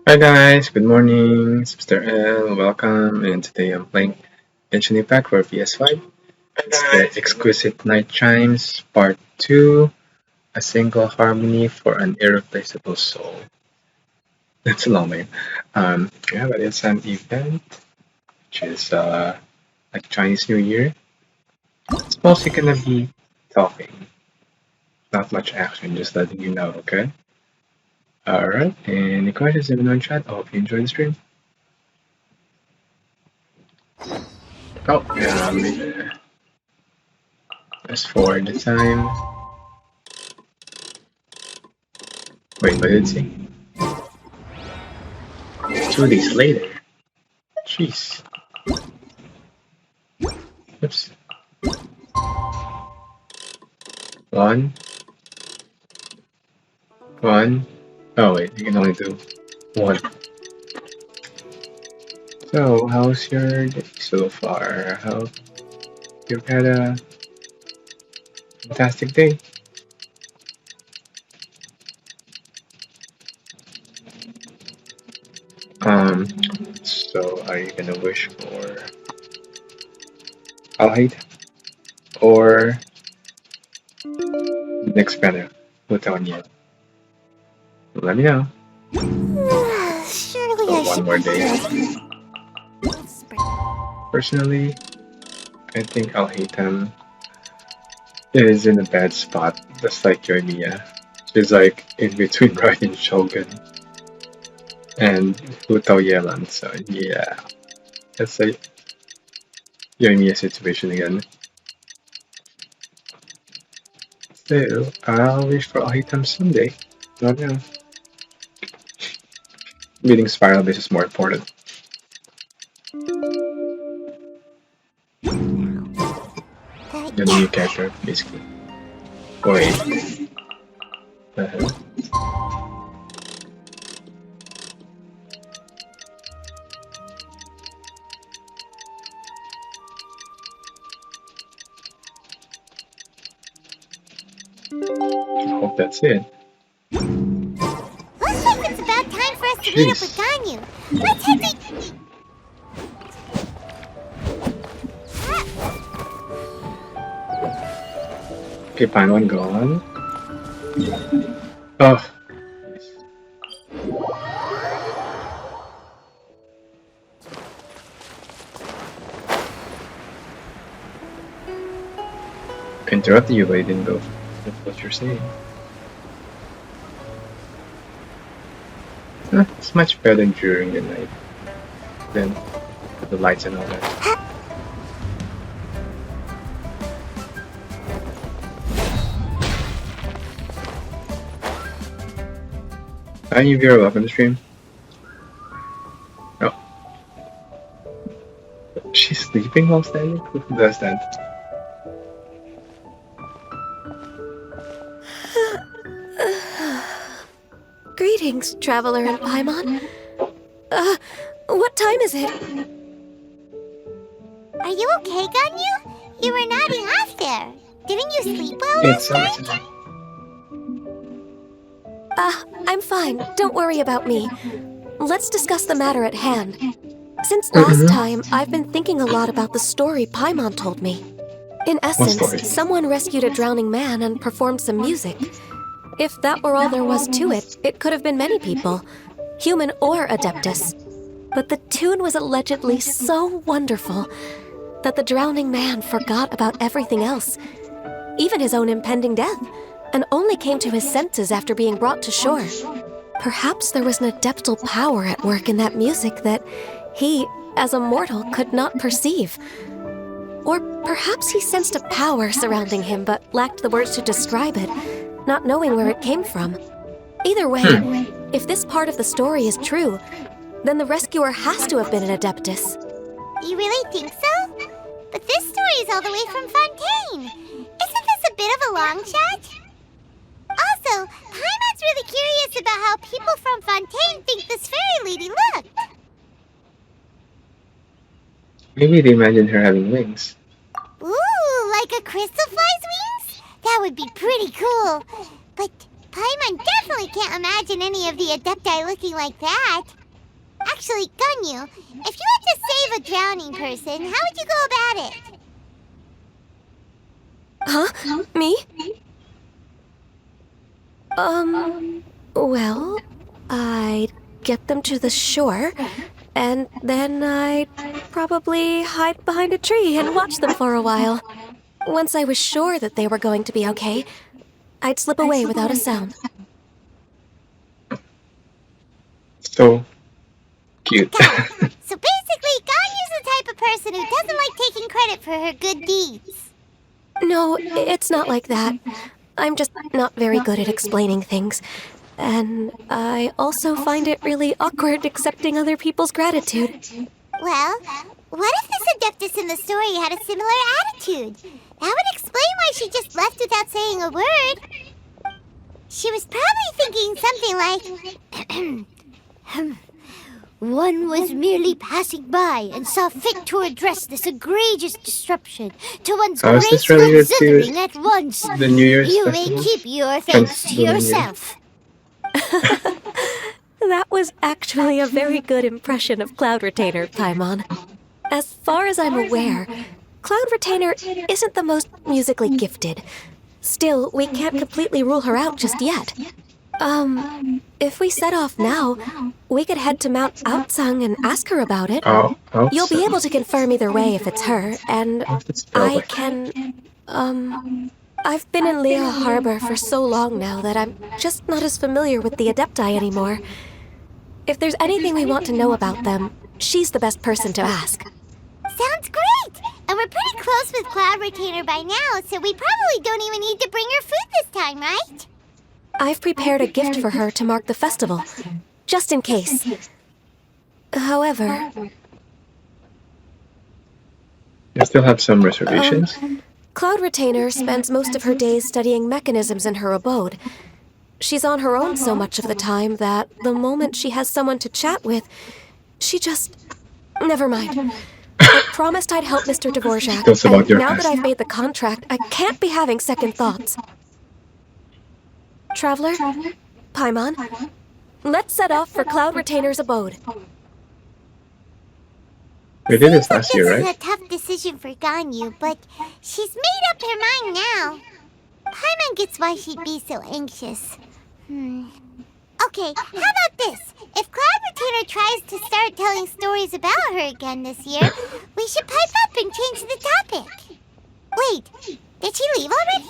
Hi guys, good morning. It's Mr. L. Welcome, and today I'm playing Genshin Impact for PS5. It's the Exquisite Night Chimes Part 2, a single harmony for an irreplaceable soul. That's a long name. But it's an event, which is like Chinese New Year. It's mostly gonna be talking, not much action, just letting you know, okay? Alright, any questions? Let me know in chat. I hope you enjoy the stream. Oh, yeah, fast forward the time. Wait, what did it say? 2 days later. Jeez. Oops. One. One. Oh wait, you can only do one. So, how's your day so far? Hope you've had a fantastic day. Um, so are you gonna wish for Alhaid or next banner? Lutonia? Let me know. Surely So I one should more be day. good. Personally, I think Alhaitham is in a bad spot, just like Yoimiya. She's like in between Raiden Shogun and Hutao Yelan, so yeah. That's a Yoimiya situation again. So, I'll wish for Alhaitham someday. Not now. Beating Spiral Base is more important. The new character, basically. Wait. The hell? I hope that's it. Looks like it's about time for us to meet up with Ganyu. Let's head to... Okay, Paimon gone. Oh. I interrupted you, but you didn't go with what you're saying. It's much better during the night than the lights and all that. Hi, you are welcome to stream. Oh. She's sleeping while standing? Who does that? Greetings, traveler in Paimon. What time is it? Are you okay, Ganyu? You were nodding off there. Didn't you sleep well last night? I'm fine. Don't worry about me. Let's discuss the matter at hand. Since last time, I've been thinking a lot about the story Paimon told me. In essence, someone rescued a drowning man and performed some music. If that were all there was to it, it could have been many people, human or Adeptus. But the tune was allegedly so wonderful that the drowning man forgot about everything else, even his own impending death, and only came to his senses after being brought to shore. Perhaps there was an adeptal power at work in that music that he, as a mortal, could not perceive. Or perhaps he sensed a power surrounding him but lacked the words to describe it, not knowing where it came from. Either way, if this part of the story is true, then the rescuer has to have been an Adeptus. You really think so? But this story is all the way from Fontaine. Isn't this a bit of a long shot? Also, Paimon's really curious about how people from Fontaine think this fairy lady looked. Maybe they imagined her having wings. Ooh, like a crystal fly's wings? That would be pretty cool. But Paimon definitely can't imagine any of the Adepti looking like that. Actually, Ganyu, if you had to save a drowning person, how would you go about it? Huh? Me? Well, I'd get them to the shore, and then I'd probably hide behind a tree and watch them for a while. Once I was sure that they were going to be okay, I'd slip away without a sound. So cute. So basically, Ganyu's the type of person who doesn't like taking credit for her good deeds. No, it's not like that. I'm just not very good at explaining things. And I also find it really awkward accepting other people's gratitude. Well, what if this Adeptus in the story had a similar attitude? That would explain why she just left without saying a word. She was probably thinking something like, one was merely passing by and saw fit to address this egregious disruption to one's Oh, is this graceful related to zithering at once. the New Year's You may festival? keep your thanks to Chinese New Year. yourself. That was actually a very good impression of Cloud Retainer, Paimon. As far as I'm aware, Cloud Retainer isn't the most musically gifted. Still, we can't completely rule her out just yet. If we set off now, we could head to Mount Outsung and ask her about it. Oh, You'll be able to confirm either way if it's her, and I can, I've been in Lea Harbor for so long now that I'm just not as familiar with the Adepti anymore. If there's anything we want to know about them, she's the best person to ask. Sounds great! And we're pretty close with Cloud Retainer by now, so we probably don't even need to bring her food this time, right? I've prepared a gift for her to mark the festival, just in case. However, I still have some reservations. Cloud Retainer spends most of her days studying mechanisms in her abode. She's on her own so much of the time that the moment she has someone to chat with, she just... Never mind. I promised I'd help Mr. Dvorak, Just about and your now past. that I've made the contract, I can't be having second thoughts. Traveler, Paimon, let's set off for Cloud Retainer's abode. We did this last This year, is right? a tough decision for Ganyu, but she's made up her mind now. Paimon gets why she'd be so anxious. Okay, how about this? If Cloud Retainer tries to start telling stories about her again this year, we should pipe up and change the topic. Wait, did she leave already?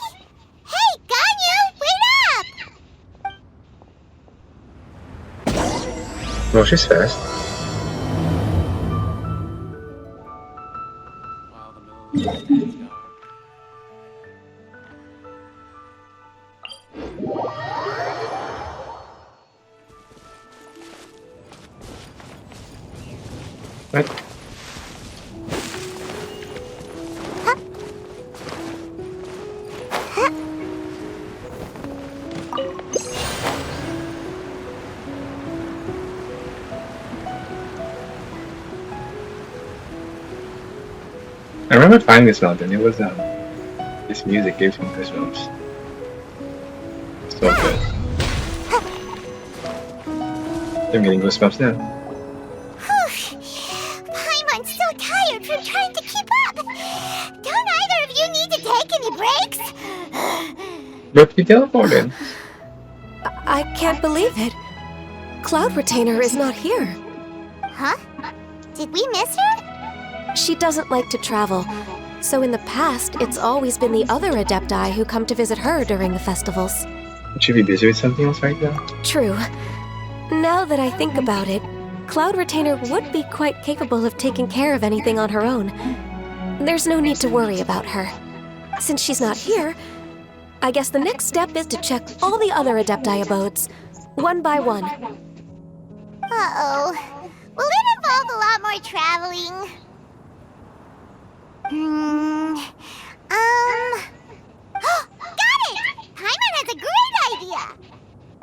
Hey, Ganyu, wait up! Well, she's fast. What? I remember finding this mountain. It was this music gives me goosebumps. So good. I'm getting goosebumps now. Paimon's so tired from trying to keep up. Don't either of you need to take any breaks? But we teleported. I can't believe it. Cloud Retainer is not here. Huh? Did we miss her? She doesn't like to travel, so in the past, it's always been the other Adepti who come to visit her during the festivals. Would she be busy with something else right now? True. Now that I think about it, Cloud Retainer would be quite capable of taking care of anything on her own. There's no need to worry about her. Since she's not here, I guess the next step is to check all the other Adepti abodes, one by one. Uh-oh. Will it involve a lot more traveling? Got it! Paimon has a great idea!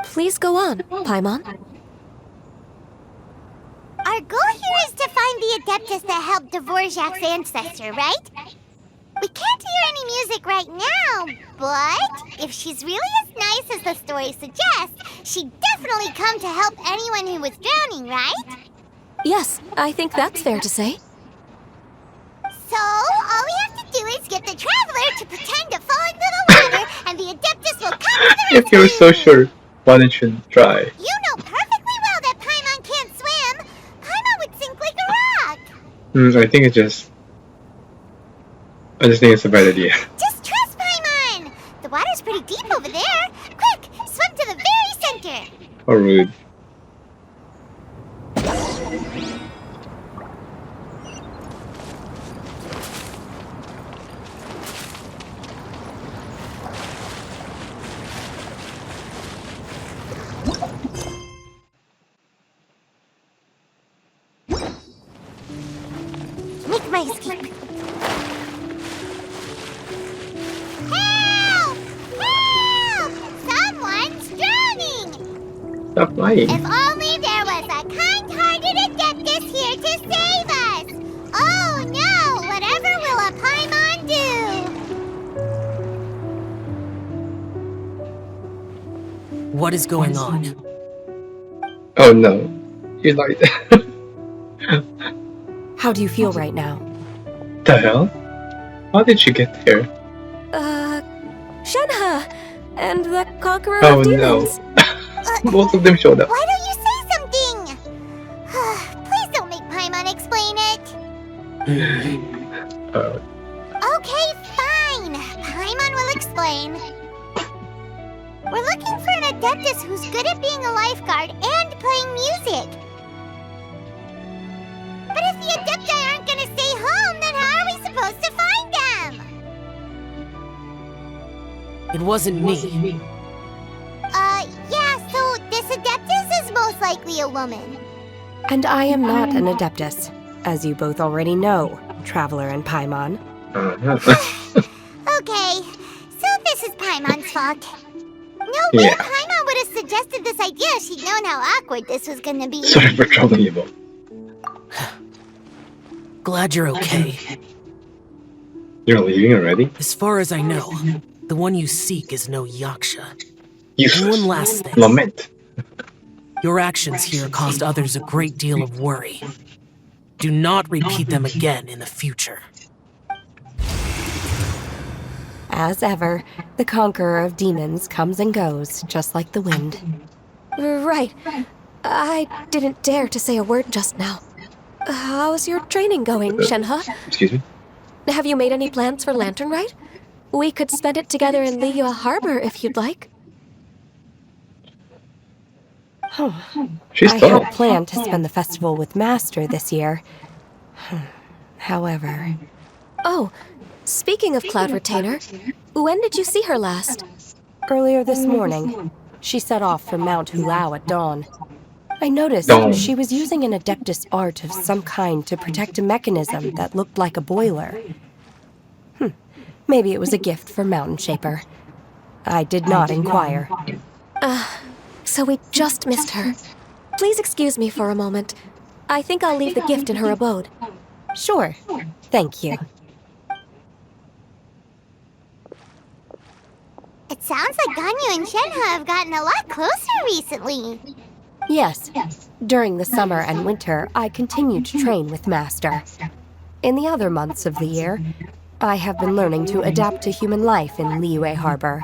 Please go on, Paimon. Our goal here is to find the Adeptus that helped Dvorak's ancestor, right? We can't hear any music right now, but if she's really as nice as the story suggests, she'd definitely come to help anyone who was drowning, right? Yes, I think that's fair to say. So, all we have to do is get the Traveler to pretend to fall into the water, and the Adeptus will come to the If you're so rescue! sure, why don't you try? You know perfectly well that Paimon can't swim! Paimon would sink like a rock! I just think it's a bad idea. Just trust Paimon! The water's pretty deep over there! Quick, swim to the very center! How rude. Make my escape. Help! Help! Someone's drowning! Stop lying. If only there was a kind-hearted Adeptus here to save us! Oh no! Whatever will a Paimon do? What is going on? Oh no. You lied. How do you feel right now? The hell? How did you get here? Shenhe! And the Conqueror Oh of Demons! no. Both of them showed up. Why don't you say something? Please don't make Paimon explain it. Uh, Okay, fine. Paimon will explain. We're looking for an Adeptus who's good at being a lifeguard and playing music. But if the Adepti aren't gonna stay home, then how are we supposed to find them? It wasn't me. Yeah, so this Adeptus is most likely a woman. And I am not an Adeptus, as you both already know, Traveler and Paimon. Okay, so this is Paimon's fault. No way Yeah. Paimon would have suggested this idea if she'd known how awkward this was gonna be. Sorry for troubling you both. Glad you're okay. You're leaving already? As far as I know, the one you seek is no Yaksha. Useless. And one last thing. Lament. Your actions here caused others a great deal of worry. Do not repeat them again in the future. As ever, the Conqueror of Demons comes and goes, just like the wind. Right. I didn't dare to say a word just now. How's your training going, Shenhe? Excuse me? Have you made any plans for Lantern Rite? We could spend it together in Liyue Harbor if you'd like. She's I tall. had planned to spend the festival with Master this year. However... Oh, speaking of Cloud Retainer, when did you see her last? Earlier this morning. She set off for Mount Hulao at dawn. I noticed Dawn. she was using an Adeptus art of some kind to protect a mechanism that looked like a boiler. Maybe it was a gift for Mountain Shaper. I did not inquire. So we just missed her. Please excuse me for a moment. I think I'll leave the gift in her abode. Sure. Thank you. It sounds like Ganyu and Shenhe have gotten a lot closer recently. Yes. During the summer and winter, I continued to train with Master. In the other months of the year, I have been learning to adapt to human life in Liyue Harbor.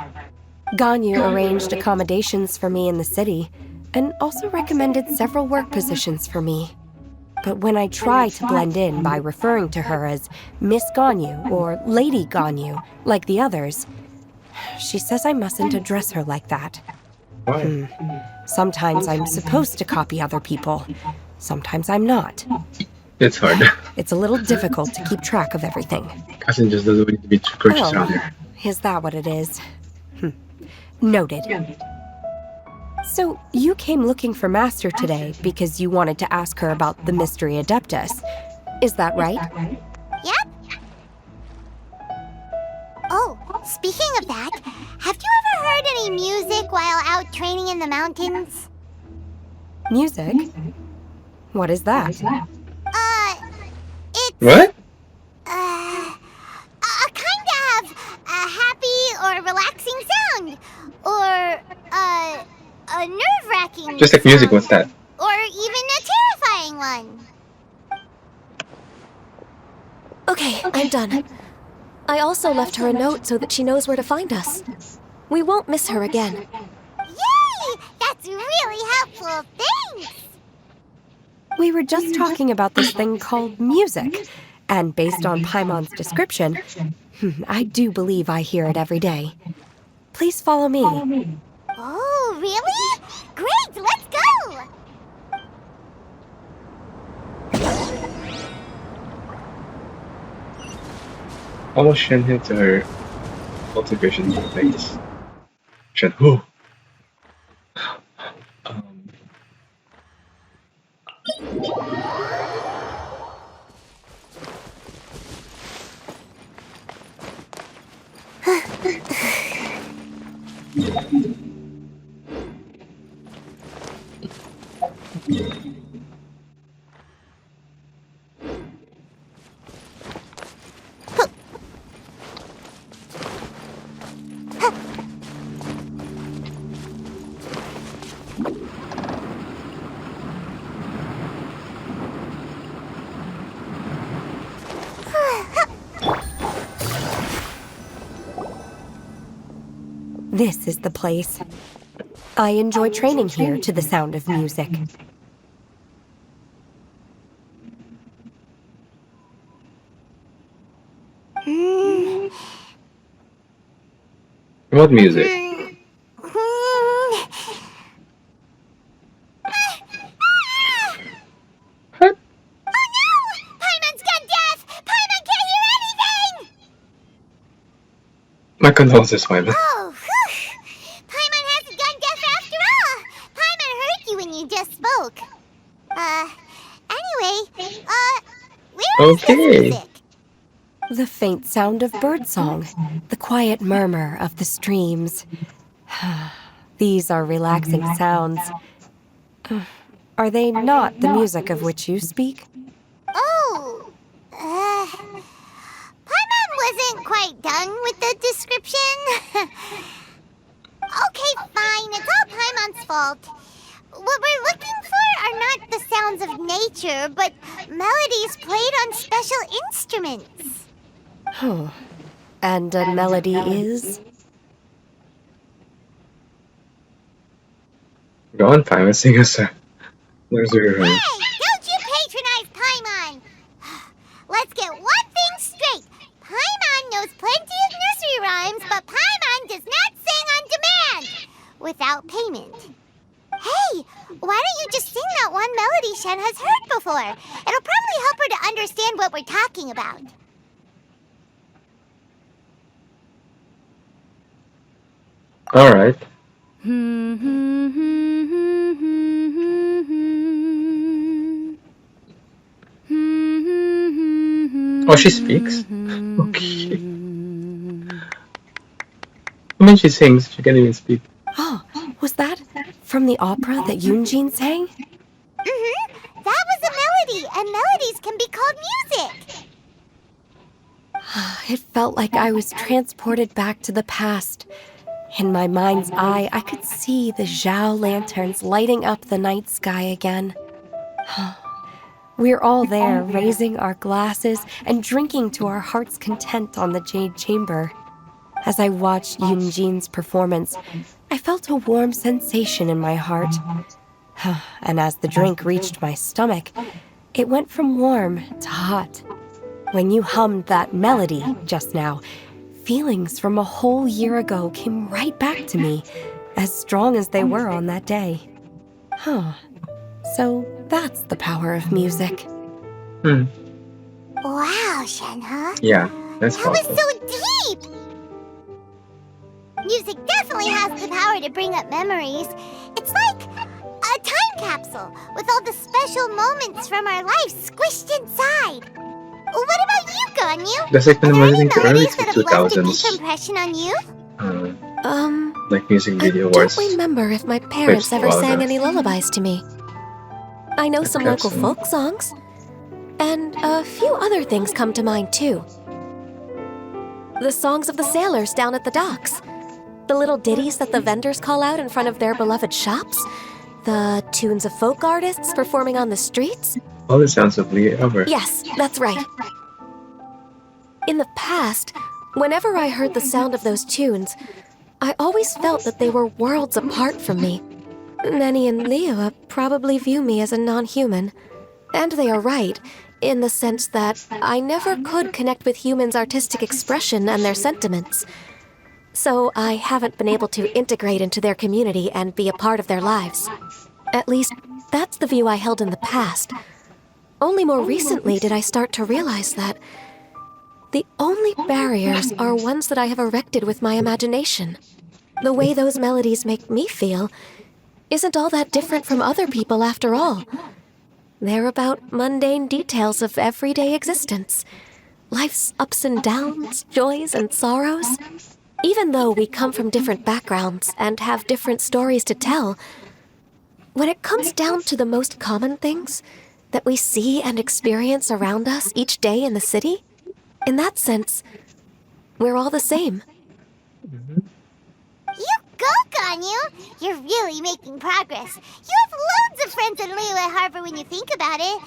Ganyu arranged accommodations for me in the city, and also recommended several work positions for me. But when I try to blend in by referring to her as Miss Ganyu or Lady Ganyu, like the others, she says I mustn't address her like that. Why? Sometimes I'm supposed to copy other people. Sometimes I'm not. It's hard. It's a little difficult to keep track of everything. Cousin just doesn't want to be too courteous around here. Is that what it is? Noted. So, you came looking for Master today because you wanted to ask her about the Mystery Adeptus. Is that right? Yep. Oh, speaking of that, have you ever heard any music while out training in the mountains? Music? What is that? It's... What? a kind of a happy or relaxing sound. Or, a nerve-wracking Just like music, sound. what's that? Or even a terrifying one. Okay, I'm done. I also left her a note so that she knows where to find us. We won't miss her again. Yay! That's really helpful. Thanks! We were just talking about this thing called music, and based on Paimon's description, I do believe I hear it every day. Please follow me. Oh, really? Great, let's go! Almost Shen hit her cultivation phase. Shen, who? Um, This is the place. I enjoy training here to the sound of music. what music? What? Oh no! Paimon's gone deaf! Paimon can't hear anything! My condolences, Paimon. Oh, whew! Paimon hasn't gone deaf after all! Paimon heard you when you just spoke. Anyway, where is this music? The faint sound of birdsong, the quiet murmur of the streams. These are relaxing sounds. Are they not the music of which you speak? Oh, Paimon wasn't quite done with the description. Okay, fine, it's all Paimon's fault. What we're looking for are not the sounds of nature, but melodies played on special instruments. Oh, and a melody is? Go on, Paimon, sing us a nursery rhyme. Hey, don't you patronize Paimon! Let's get one thing straight. Paimon knows plenty of nursery rhymes, but Paimon does not sing on demand without payment. Hey, why don't you just sing that one melody Shen has heard before? It'll probably help her to understand what we're talking about. Alright. Oh, she speaks? Okay. I mean, she sings. She can't even speak. Oh, was that from the opera that Yoonjin sang? That was a melody, and melodies can be called music. It felt like I was transported back to the past. In my mind's eye, I could see the Zhao lanterns lighting up the night sky again. We're all there, raising our glasses and drinking to our heart's content on the Jade Chamber. As I watched Yoonjin's performance, I felt a warm sensation in my heart. And as the drink reached my stomach, it went from warm to hot. When you hummed that melody just now, feelings from a whole year ago came right back to me, as strong as they were on that day. So that's the power of music. Wow, Shenhe. Yeah, that's That was powerful. so deep! Music definitely has the power to bring up memories. It's like a time capsule with all the special moments from our lives squished inside. What about you, Ganyu? That's like when Are I'm there any listening to early melodies that have left a deep 2000s, impression on you? like music I video don't wars. remember if my parents Clips ever of all sang that. any lullabies to me. I know some Perhaps local so. folk songs, and a few other things come to mind too. The songs of the sailors down at the docks, the little ditties that the vendors call out in front of their beloved shops, the tunes of folk artists performing on the streets. All the sounds of Lee ever. Yes, that's right. In the past, whenever I heard the sound of those tunes, I always felt that they were worlds apart from me. Nenny and Leo probably view me as a non-human. And they are right, in the sense that I never could connect with humans' artistic expression and their sentiments. So I haven't been able to integrate into their community and be a part of their lives. At least, that's the view I held in the past. Only more recently did I start to realize that the only barriers are ones that I have erected with my imagination. The way those melodies make me feel isn't all that different from other people after all. They're about mundane details of everyday existence. Life's ups and downs, joys and sorrows. Even though we come from different backgrounds and have different stories to tell, when it comes down to the most common things that we see and experience around us each day in the city, in that sense, we're all the same. You go, Ganyu! You're really making progress. You have loads of friends in Liyue Harbor when you think about it.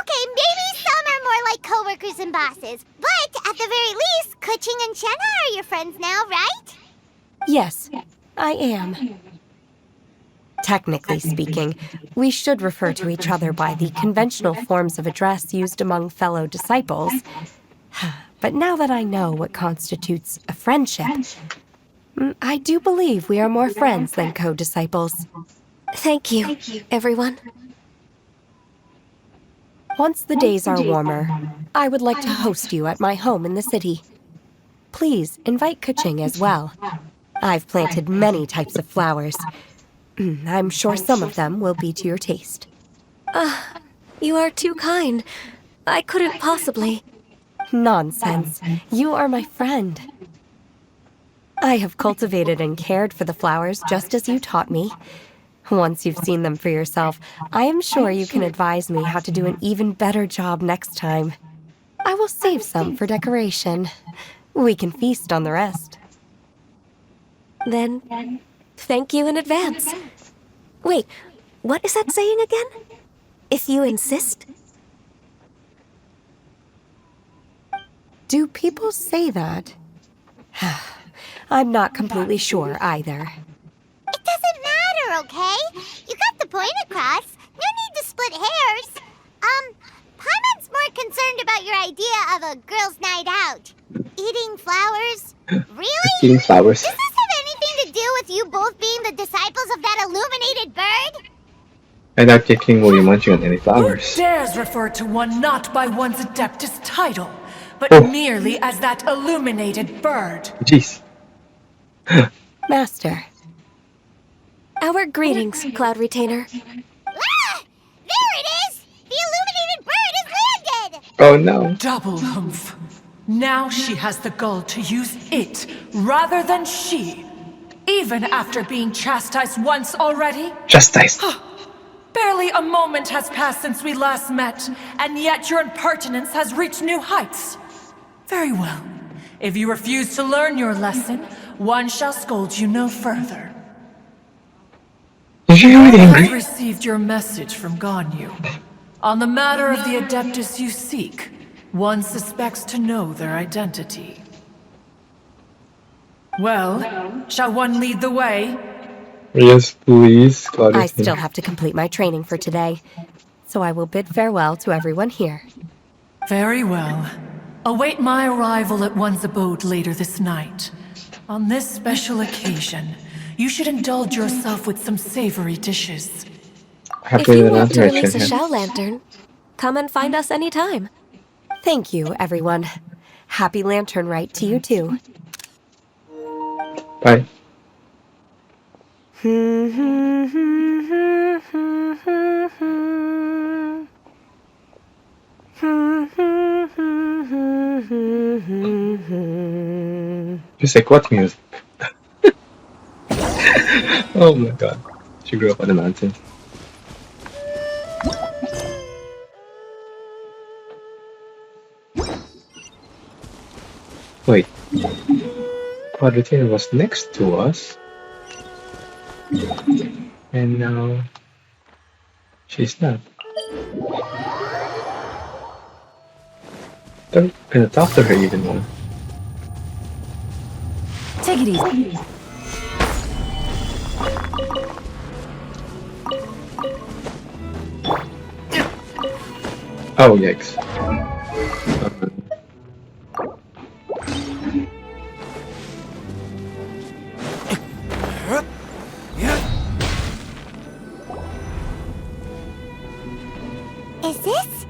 Okay, maybe some are more like coworkers and bosses. But at the very least, Kuching and Shenna are your friends now, right? Yes, I am. Technically speaking, we should refer to each other by the conventional forms of address used among fellow disciples. But now that I know what constitutes a friendship, I do believe we are more friends than co-disciples. Thank you, everyone. Once the days are warmer, I would like to host you at my home in the city. Please invite Kuching as well. I've planted many types of flowers. I'm sure some of them will be to your taste. You are too kind. I couldn't possibly. Nonsense. You are my friend. I have cultivated and cared for the flowers just as you taught me. Once you've seen them for yourself, I am sure you can advise me how to do an even better job next time. I will save some for decoration. We can feast on the rest. Then, thank you in advance. Wait, what is that saying again? If you insist? Do people say that? I'm not completely sure either. It doesn't matter, okay? You got the point across. No need to split hairs. Paimon's more concerned about your idea of a girls' night out. Eating flowers? Really? Eating flowers. Does this have anything to do with you both being the disciples of that illuminated bird? I doubt King will be munching on any Who flowers. dares refer to one not by one's Adeptus title, but merely as that illuminated bird? Jeez. Master. Our greetings, Cloud Retainer. Ah! There it is! The illuminated bird has landed! Oh no. Double humph. Now she has the gall to use it rather than she. Even after being chastised once already? Chastised. Barely a moment has passed since we last met, and yet your impertinence has reached new heights. Very well. If you refuse to learn your lesson, one shall scold you no further. Is she really I have angry? received your message from Ganyu. On the matter of the Adeptus you seek, one suspects to know their identity. Well, shall one lead the way? Yes, please. Claudia. I still have to complete my training for today, so I will bid farewell to everyone here. Very well. Await my arrival at one's abode later this night. On this special occasion, you should indulge yourself with some savory dishes. If Happy you with want to lantern release a action. shell lantern, come and find us anytime. Thank you, everyone. Happy Lantern Rite to you too. Bye. Music, what music? Oh my god. She grew up on the mountain. Wait. Quadratina was next to us. And now she's not. Don't gonna talk to her even more. Take it easy. Oh, yikes. Is this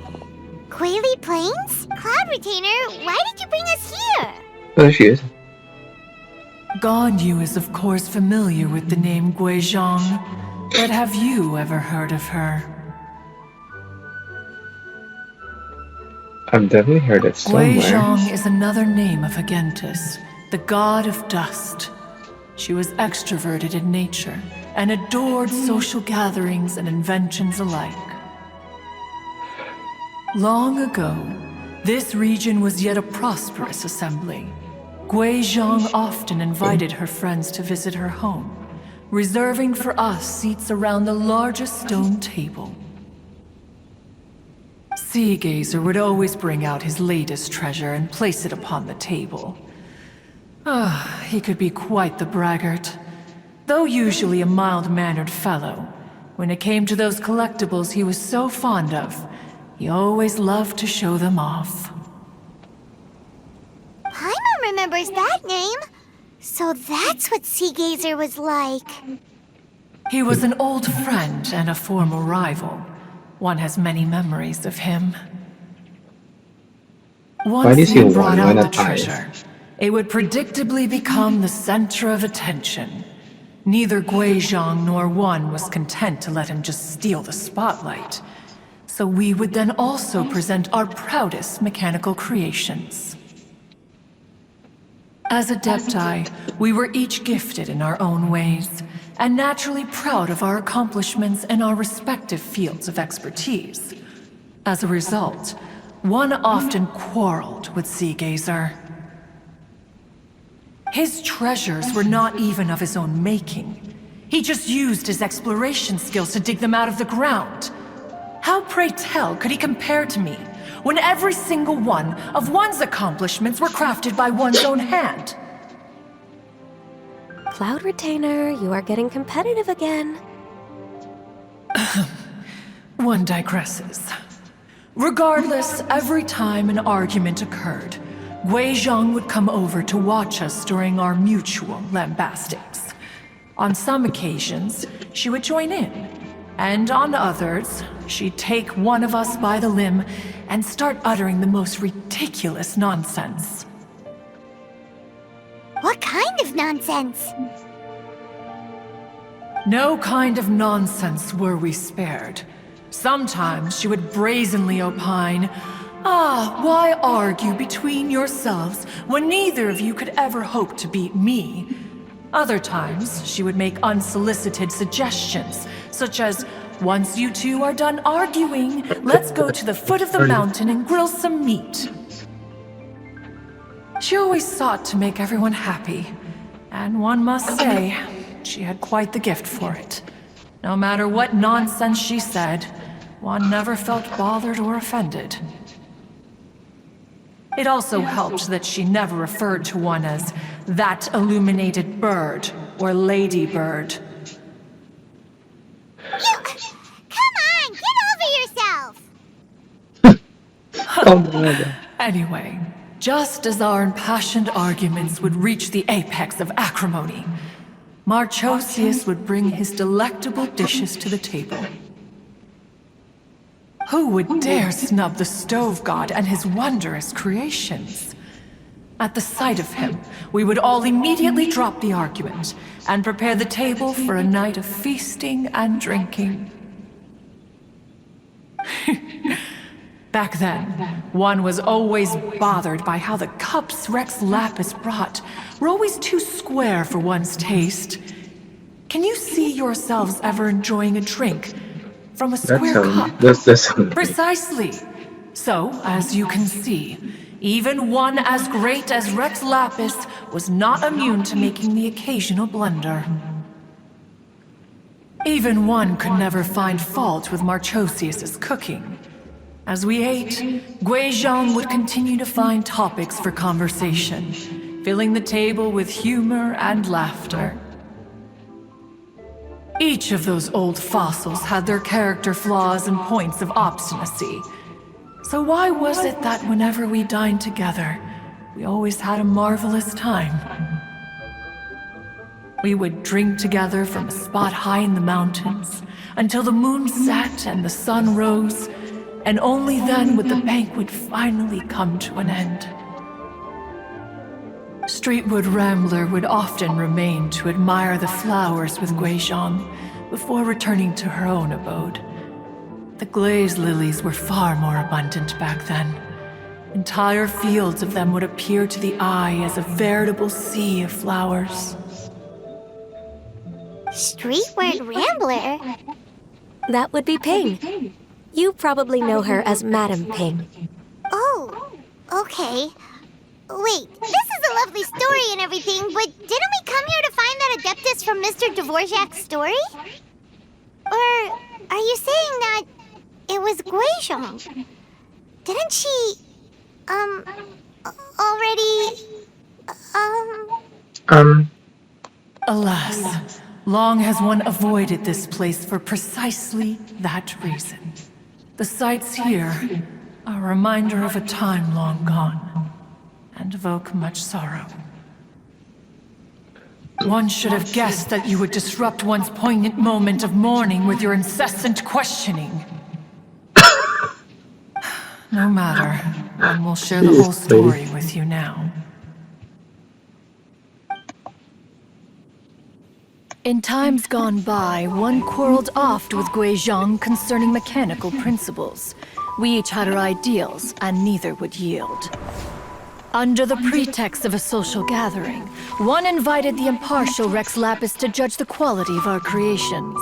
Quaily Plains? Cloud Retainer, why did you bring us here? Oh, there she is. Ganyu is of course familiar with the name Guizhong, but have you ever heard of her? I've definitely heard it somewhere. Guizhong is another name of Agentis, the god of dust. She was extroverted in nature and adored social gatherings and inventions alike. Long ago, this region was yet a prosperous assembly. Guizhong often invited her friends to visit her home, reserving for us seats around the largest stone table. Sea Gazer would always bring out his latest treasure and place it upon the table. He could be quite the braggart. Though usually a mild-mannered fellow, when it came to those collectibles he was so fond of, he always loved to show them off. Paimon remembers that name. So that's what Sea Gazer was like. He was an old friend and a former rival. One has many memories of him. Why do you Once see he one? brought Why out the not five? treasure, it would predictably become the center of attention. Neither Guizhong nor one was content to let him just steal the spotlight. So we would then also present our proudest mechanical creations. As Adepti, we were each gifted in our own ways, and naturally proud of our accomplishments in our respective fields of expertise. As a result, one often quarreled with Sea Gazer. His treasures were not even of his own making. He just used his exploration skills to dig them out of the ground. How, pray tell, could he compare to me, when every single one of one's accomplishments were crafted by one's own hand? Cloud Retainer, you are getting competitive again. One digresses. Regardless, every time an argument occurred, Guizhong would come over to watch us during our mutual lambastics. On some occasions, she would join in, and on others, she'd take one of us by the limb and start uttering the most ridiculous nonsense. What kind of nonsense? No kind of nonsense were we spared. Sometimes she would brazenly opine, why argue between yourselves when neither of you could ever hope to beat me? Other times, she would make unsolicited suggestions, such as, once you two are done arguing, let's go to the foot of the mountain and grill some meat. She always sought to make everyone happy, and one must say, she had quite the gift for it. No matter what nonsense she said, one never felt bothered or offended. It also helped that she never referred to one as that illuminated bird or lady bird. Come on, get over yourself! Oh my god. Anyway, just as our impassioned arguments would reach the apex of acrimony, Marchosius would bring his delectable dishes to the table. Who would dare snub the stove god and his wondrous creations? At the sight of him, we would all immediately drop the argument and prepare the table for a night of feasting and drinking. Back then, one was always bothered by how the cups Rex Lapis brought were always too square for one's taste. Can you see yourselves ever enjoying a drink from a square cup? That's sound. Precisely. So, as you can see, even one as great as Rex Lapis was not immune to making the occasional blunder. Even one could never find fault with Marchosius's cooking. As we ate, Guizhong would continue to find topics for conversation, filling the table with humor and laughter. Each of those old fossils had their character flaws and points of obstinacy. So why was it that whenever we dined together, we always had a marvelous time? We would drink together from a spot high in the mountains until the moon set and the sun rose, and only then would the banquet finally come to an end. Streetwood Rambler would often remain to admire the flowers with Guizhong before returning to her own abode. The glaze lilies were far more abundant back then. Entire fields of them would appear to the eye as a veritable sea of flowers. Streetward Rambler? That would be Ping. You probably know her as Madam Ping. Oh, okay. Wait, this is a lovely story and everything, but didn't we come here to find that Adeptus from Mr. Dvorak's story? Or are you saying that it was Guizhong? Didn't she, already, Alas, long has one avoided this place for precisely that reason. The sights here are a reminder of a time long gone, and evoke much sorrow. One should have guessed that you would disrupt one's poignant moment of mourning with your incessant questioning. No matter, one will share the whole story with you now. In times gone by, one quarreled oft with Guizhong concerning mechanical principles. We each had our ideals, and neither would yield. Under the pretext of a social gathering, one invited the impartial Rex Lapis to judge the quality of our creations.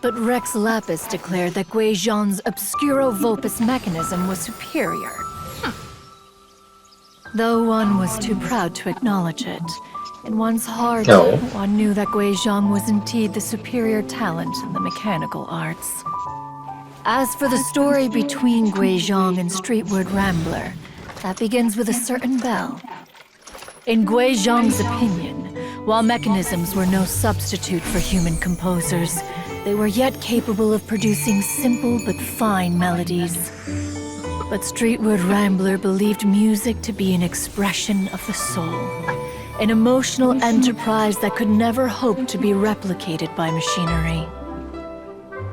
But Rex Lapis declared that Guizhong's Obscuro Vulpus mechanism was superior. Though one was too proud to acknowledge it, in one's heart, one knew that Guizhong was indeed the superior talent in the mechanical arts. As for the story between Guizhong and Streetward Rambler, that begins with a certain bell. In Guizhong's opinion, while mechanisms were no substitute for human composers, they were yet capable of producing simple but fine melodies. But Streetward Rambler believed music to be an expression of the soul, an emotional enterprise that could never hope to be replicated by machinery.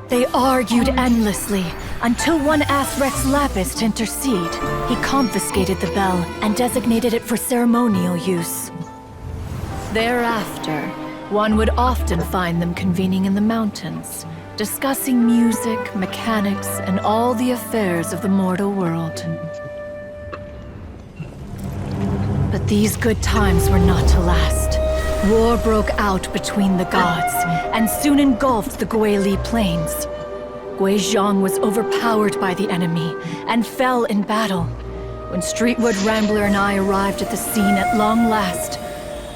They argued endlessly, until one asked Rex Lapis to intercede. He confiscated the bell and designated it for ceremonial use. Thereafter, one would often find them convening in the mountains, discussing music, mechanics, and all the affairs of the mortal world. But these good times were not to last. War broke out between the gods, and soon engulfed the Guili plains. Guizhong was overpowered by the enemy, and fell in battle. When Streetwood Rambler and I arrived at the scene at long last,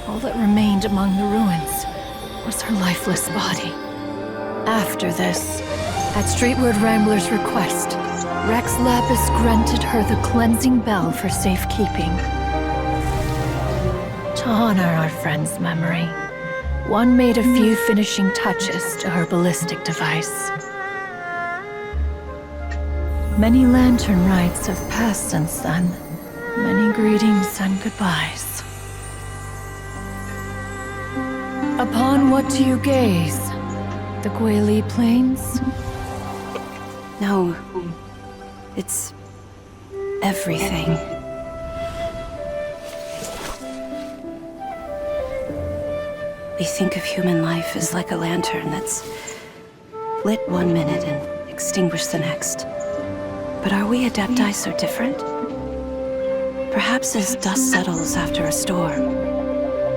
all that remained among the ruins was her lifeless body. After this, at Streetwood Rambler's request, Rex Lapis granted her the cleansing bell for safekeeping. To honor our friend's memory, one made a few finishing touches to her ballistic device. Many lantern rites have passed since then. Many greetings and goodbyes. Upon what do you gaze? The Guili Plains? No. It's everything. We think of human life as like a lantern that's lit one minute and extinguished the next. But are we Adepti so different? Perhaps as dust settles after a storm,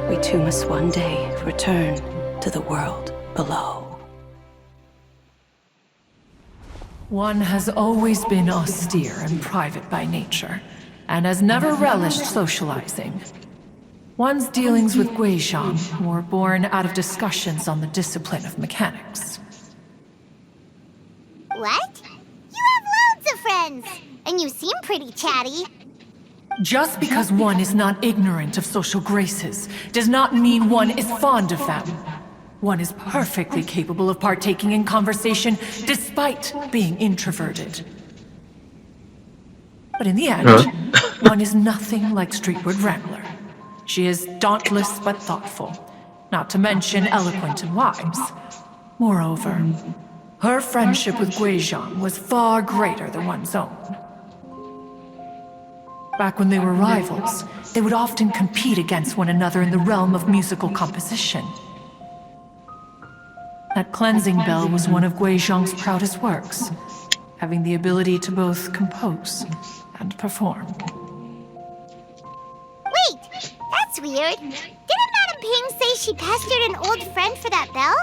we too must one day return to the world below. One has always been austere and private by nature, and has never relished socializing. One's dealings with Guizhong were born out of discussions on the discipline of mechanics. What? You have loads of friends, and you seem pretty chatty. Just because one is not ignorant of social graces does not mean one is fond of them. One is perfectly capable of partaking in conversation despite being introverted. But in the end, one is nothing like Streetward Rambler. She is dauntless but thoughtful, not to mention eloquent and wise. Moreover, her friendship with Guizhang was far greater than one's own. Back when they were rivals, they would often compete against one another in the realm of musical composition. That cleansing bell was one of Guizhang's proudest works, having the ability to both compose and perform. Wait, that's weird. Didn't Madame Ping say she pestered an old friend for that bell?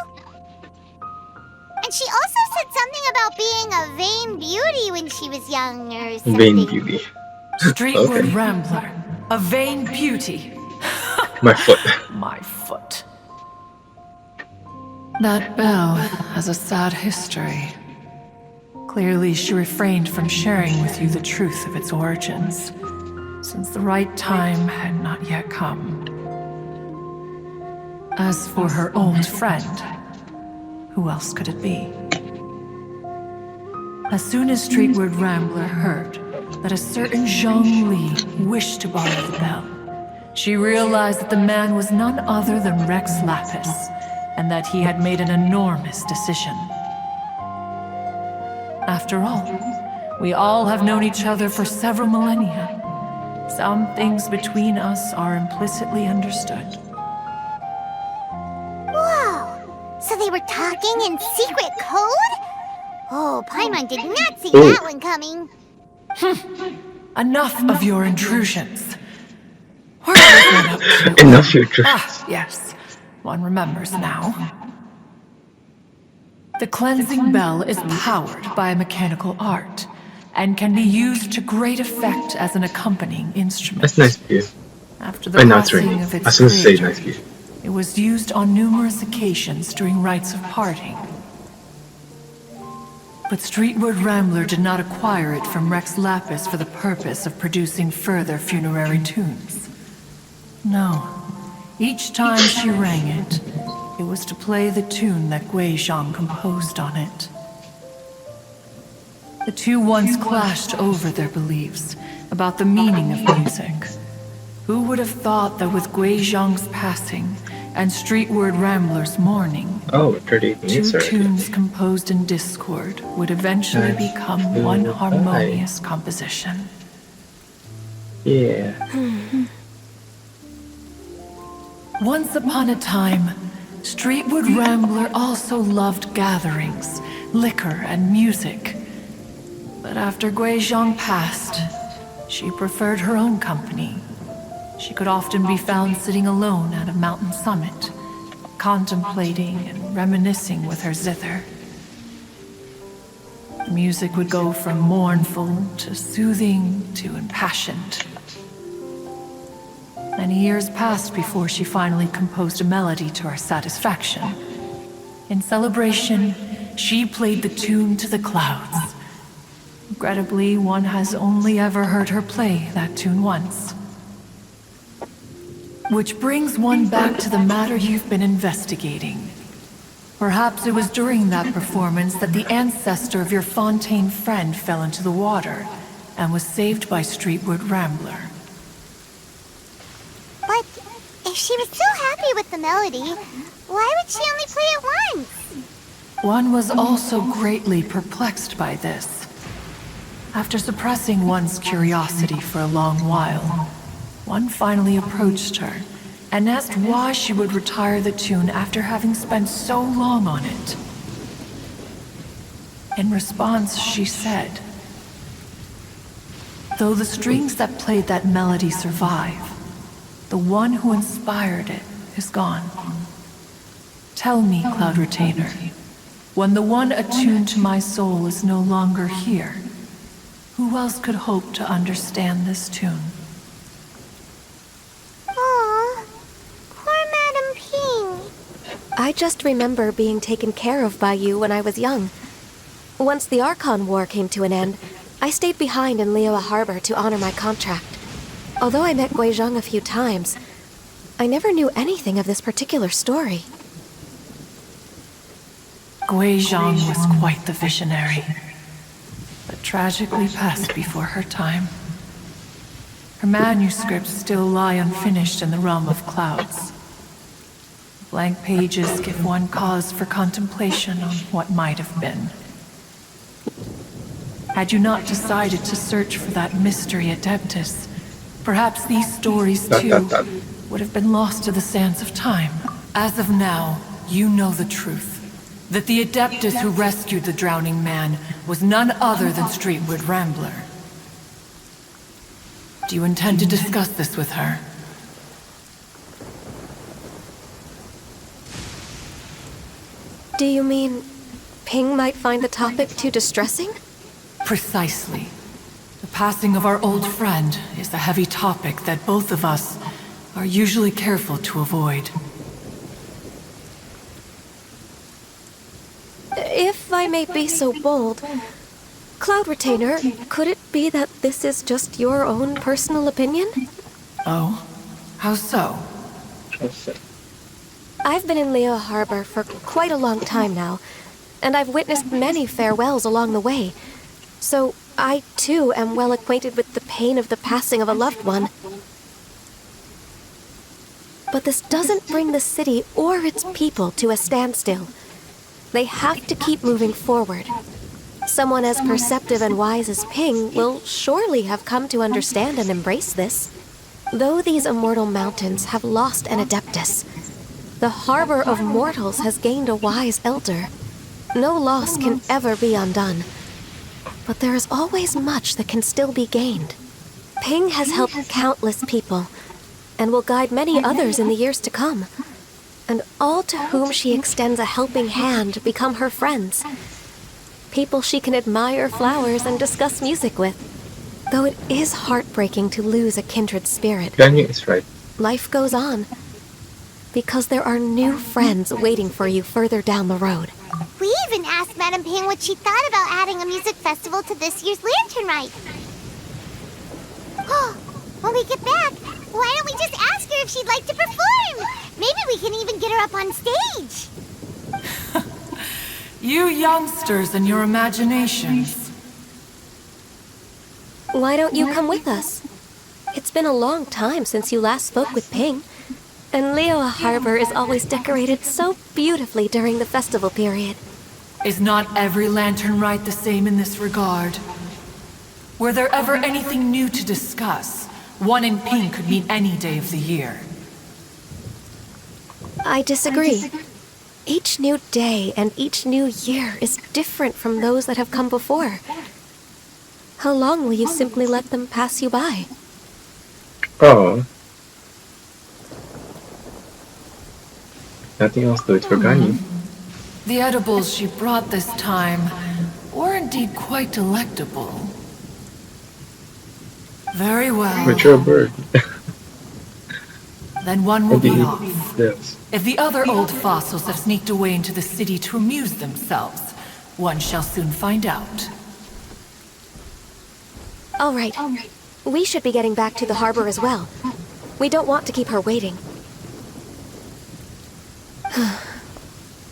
And she also said something about being a vain beauty when she was young or something. Vain beauty. Streetward Rambler, a vain beauty. My foot. My foot. That bell has a sad history. Clearly, she refrained from sharing with you the truth of its origins, since the right time had not yet come. As for her old friend, who else could it be? As soon as Streetward Rambler heard that a certain Zhang Li wished to borrow the bell, she realized that the man was none other than Rex Lapis, and that he had made an enormous decision. After all, we all have known each other for several millennia. Some things between us are implicitly understood. Whoa! So they were talking in secret code? Oh, Paimon did not see that one coming. Enough of your intrusions. Where have you been up to? Enough future. Ah, yes. One remembers now. The cleansing bell is powered by a mechanical art and can be used to great effect as an accompanying instrument. That's nice view. After the passing of I its was going to say creator, nice view. it was used on numerous occasions during rites of parting. But Streetward Rambler did not acquire it from Rex Lapis for the purpose of producing further funerary tunes. No. Each time she rang it, it was to play the tune that Guizhang composed on it. The two once clashed over their beliefs about the meaning of music. Who would have thought that with Guizhang's passing and Streetward Rambler's mourning, 38 two minutes already. tunes composed in discord would eventually become one harmonious composition? Yeah. Once upon a time, Streetward Rambler also loved gatherings, liquor, and music. But after Guizhang passed, she preferred her own company. She could often be found sitting alone at a mountain summit, contemplating and reminiscing with her zither. The music would go from mournful to soothing to impassioned. Many years passed before she finally composed a melody to her satisfaction. In celebration, she played the tune to the clouds. Regrettably, one has only ever heard her play that tune once. Which brings one back to the matter you've been investigating. Perhaps it was during that performance that the ancestor of your Fontaine friend fell into the water and was saved by Streetward Rambler. But if she was so happy with the melody, why would she only play it once? One was also greatly perplexed by this. After suppressing one's curiosity for a long while, one finally approached her and asked why she would retire the tune after having spent so long on it. In response, she said, "Though the strings that played that melody survive, the one who inspired it is gone. Tell me, Cloud Retainer, when the one attuned to my soul is no longer here, who else could hope to understand this tune?" Aw, poor Madame Ping. I just remember being taken care of by you when I was young. Once the Archon War came to an end, I stayed behind in Liyue Harbor to honor my contract. Although I met Guizhong a few times, I never knew anything of this particular story. Guizhong was quite the visionary, but tragically passed before her time. Her manuscripts still lie unfinished in the realm of clouds. Blank pages give one cause for contemplation on what might have been. Had you not decided to search for that mystery Adeptus, perhaps these stories too would have been lost to the sands of time. As of now, you know the truth. That the Adeptus who rescued the drowning man was none other than Streetwood Rambler. Do you intend to discuss this with her? Do you mean Ping might find the topic too distressing? Precisely. The passing of our old friend is a heavy topic that both of us are usually careful to avoid. If I may be so bold, Cloud Retainer, could it be that this is just your own personal opinion? Oh? How so? I've been in Liyue Harbor for quite a long time now, and I've witnessed many farewells along the way. So I, too, am well acquainted with the pain of the passing of a loved one. But this doesn't bring the city or its people to a standstill. They have to keep moving forward. Someone as perceptive and wise as Ping will surely have come to understand and embrace this. Though these immortal mountains have lost an Adeptus, the harbor of mortals has gained a wise elder. No loss can ever be undone. But there is always much that can still be gained. Ping has helped countless people, and will guide many others in the years to come. And all to whom she extends a helping hand become her friends. People she can admire flowers and discuss music with. Though it is heartbreaking to lose a kindred spirit. Ganyu is right. Life goes on. Because there are new friends waiting for you further down the road. We even asked Madame Ping what she thought about adding a music festival to this year's Lantern Rite. When we get back, why don't we just ask her if she'd like to perform? Maybe we can even get her up on stage. You youngsters and your imaginations. Why don't you come with us? It's been a long time since you last spoke with Ping. And Liyue Harbor is always decorated so beautifully during the festival period. Is not every Lantern Rite the same in this regard? Were there ever anything new to discuss? One in pink could mean any day of the year. I disagree. Each new day and each new year is different from those that have come before. How long will you simply let them pass you by? Oh. Nothing else to it for Ganyu. The edibles she brought this time were indeed quite delectable. Very well. But you're a bird. Then one will be Maybe off. this. If the other old fossils have sneaked away into the city to amuse themselves, one shall soon find out. All right. We should be getting back to the harbor as well. We don't want to keep her waiting.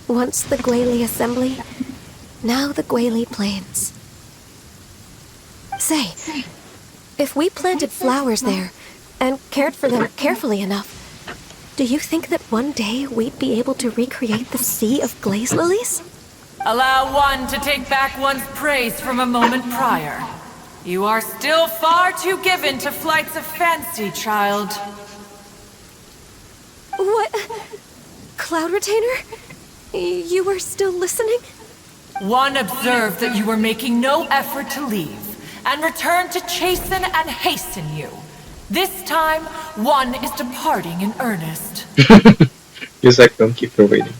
Once the Guili Assembly, now the Guili Plains. Say, if we planted flowers there and cared for them carefully enough, do you think that one day we'd be able to recreate the sea of glaze lilies? Allow one to take back one's praise from a moment prior. You are still far too given to flights of fancy, child. What? Cloud Retainer? You were still listening? One observed that you were making no effort to leave, and returned to chasten and hasten you. This time, one is departing in earnest. Just like, don't keep her waiting.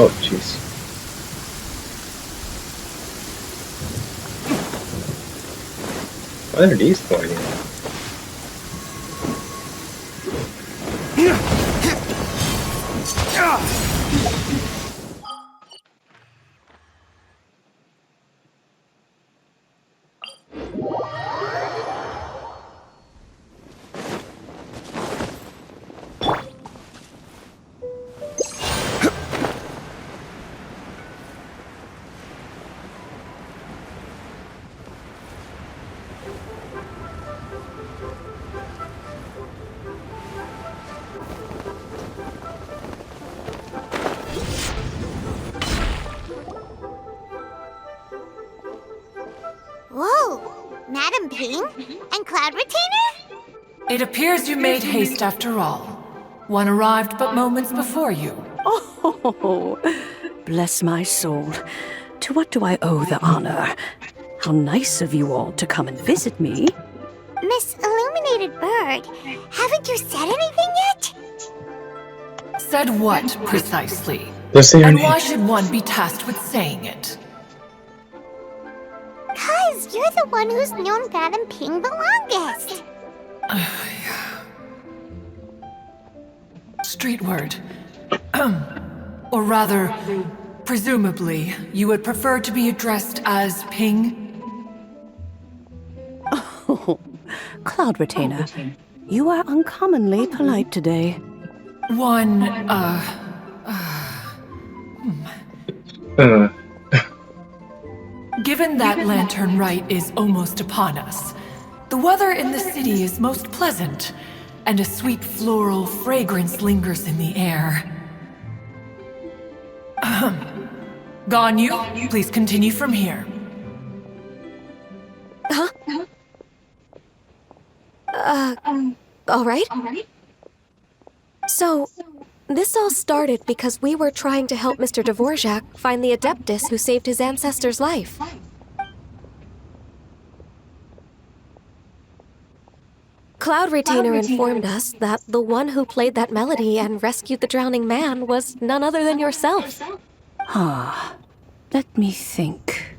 Oh, jeez. What are these for? Ping and Cloud Retainer? It appears you made haste after all. One arrived but moments before you. Oh, bless my soul. To what do I owe the honor? How nice of you all to come and visit me. Miss Illuminated Bird, haven't you said anything yet? Said what, precisely? Just say your And name. why should one be tasked with saying it? 'Cause you're the one who's known Madam Ping the longest. Street word. Or rather, presumably, you would prefer to be addressed as Ping? Oh, Cloud Retainer, you are uncommonly polite today. One, Uh, Given that Lantern Rite is almost upon us, the weather in the city is most pleasant, and a sweet floral fragrance lingers in the air. Ganyu, please continue from here. All right. So, this all started because we were trying to help Mr. Dvorak find the Adeptus who saved his ancestor's life. Cloud Retainer informed us that the one who played that melody and rescued the drowning man was none other than yourself. Let me think.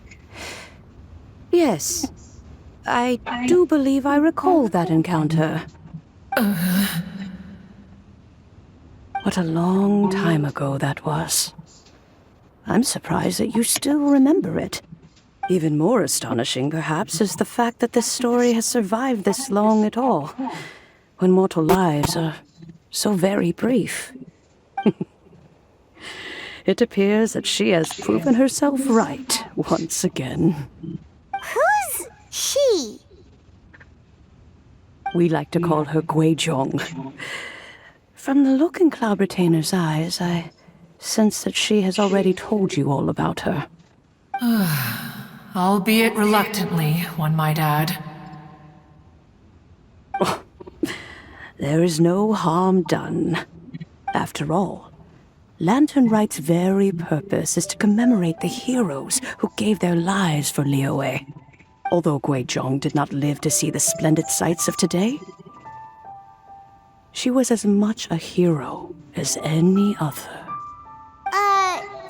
Yes, I do believe I recall that encounter. What a long time ago that was. I'm surprised that you still remember it. Even more astonishing, perhaps, is the fact that this story has survived this long at all, when mortal lives are so very brief. It appears that she has proven herself right once again. Who's she? We like to call her Guizhong. From the look in Cloud Retainer's eyes, I sense that she has already told you all about her. Albeit reluctantly, one might add. There is no harm done. After all, Lantern Rite's very purpose is to commemorate the heroes who gave their lives for Liyue. Although Guizhong did not live to see the splendid sights of today, she was as much a hero as any other.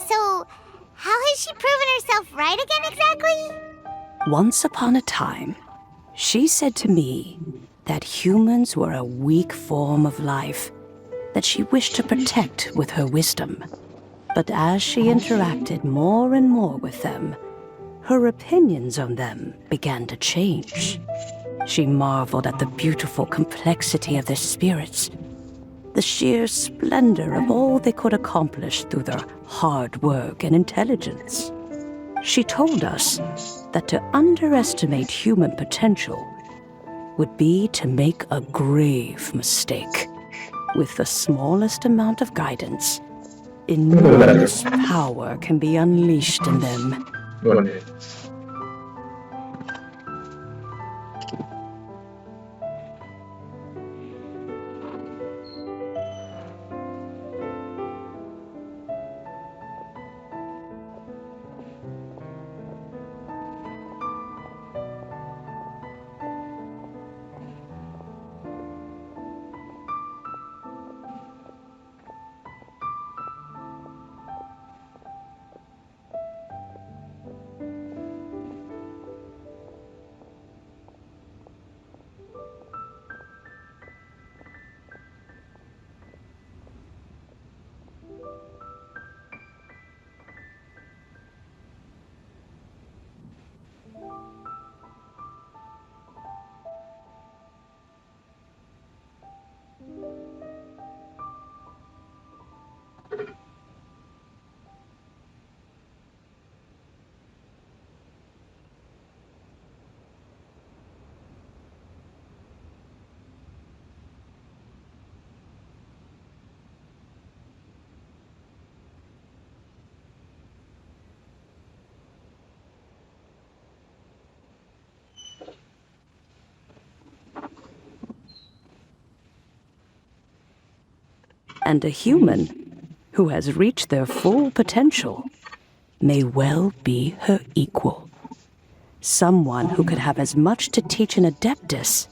So how has she proven herself right again exactly? Once upon a time, she said to me that humans were a weak form of life that she wished to protect with her wisdom. But as she interacted more and more with them, her opinions on them began to change. She marveled at the beautiful complexity of their spirits, the sheer splendor of all they could accomplish through their hard work and intelligence. She told us that to underestimate human potential would be to make a grave mistake. With the smallest amount of guidance, enormous power can be unleashed in them. what is? and a human who has reached their full potential may well be her equal. Someone who could have as much to teach an adeptus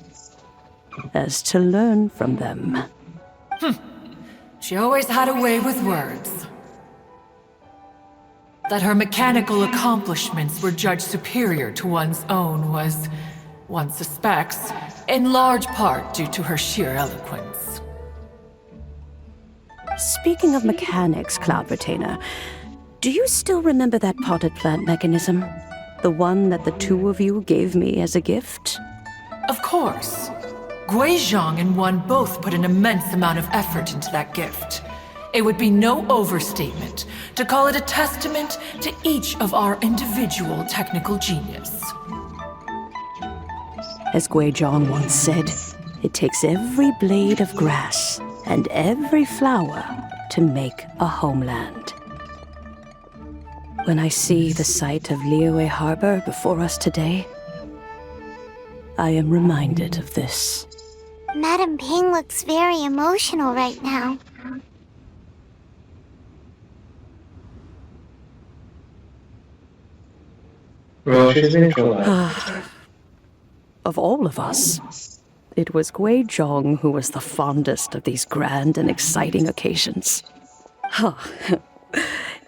as to learn from them. She always had a way with words. That her mechanical accomplishments were judged superior to one's own was, one suspects, in large part due to her sheer eloquence. Speaking of mechanics, Cloud Retainer, do you still remember that potted plant mechanism? The one that the two of you gave me as a gift? Of course. Guizhong and one both put an immense amount of effort into that gift. It would be no overstatement to call it a testament to each of our individual technical genius. As Guizhong once said, it takes every blade of grass and every flower to make a homeland. When I see the sight of Liyue Harbor before us today, I am reminded of this. Madam Ping looks very emotional right now. Well, she's been for a while. Of all of us, it was Guizhong who was the fondest of these grand and exciting occasions.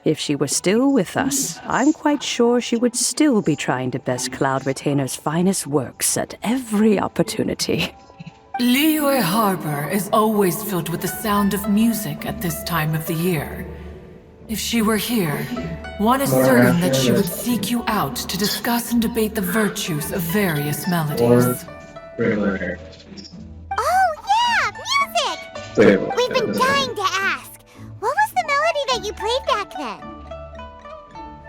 If she were still with us, I'm quite sure she would still be trying to best Cloud Retainer's finest works at every opportunity. Liyue Harbor is always filled with the sound of music at this time of the year. If she were here, one is certain that she would seek you out to discuss and debate the virtues of various melodies. Regular hair. Oh, yeah! Music! Wait, We've been dying to ask. What was the melody that you played back then?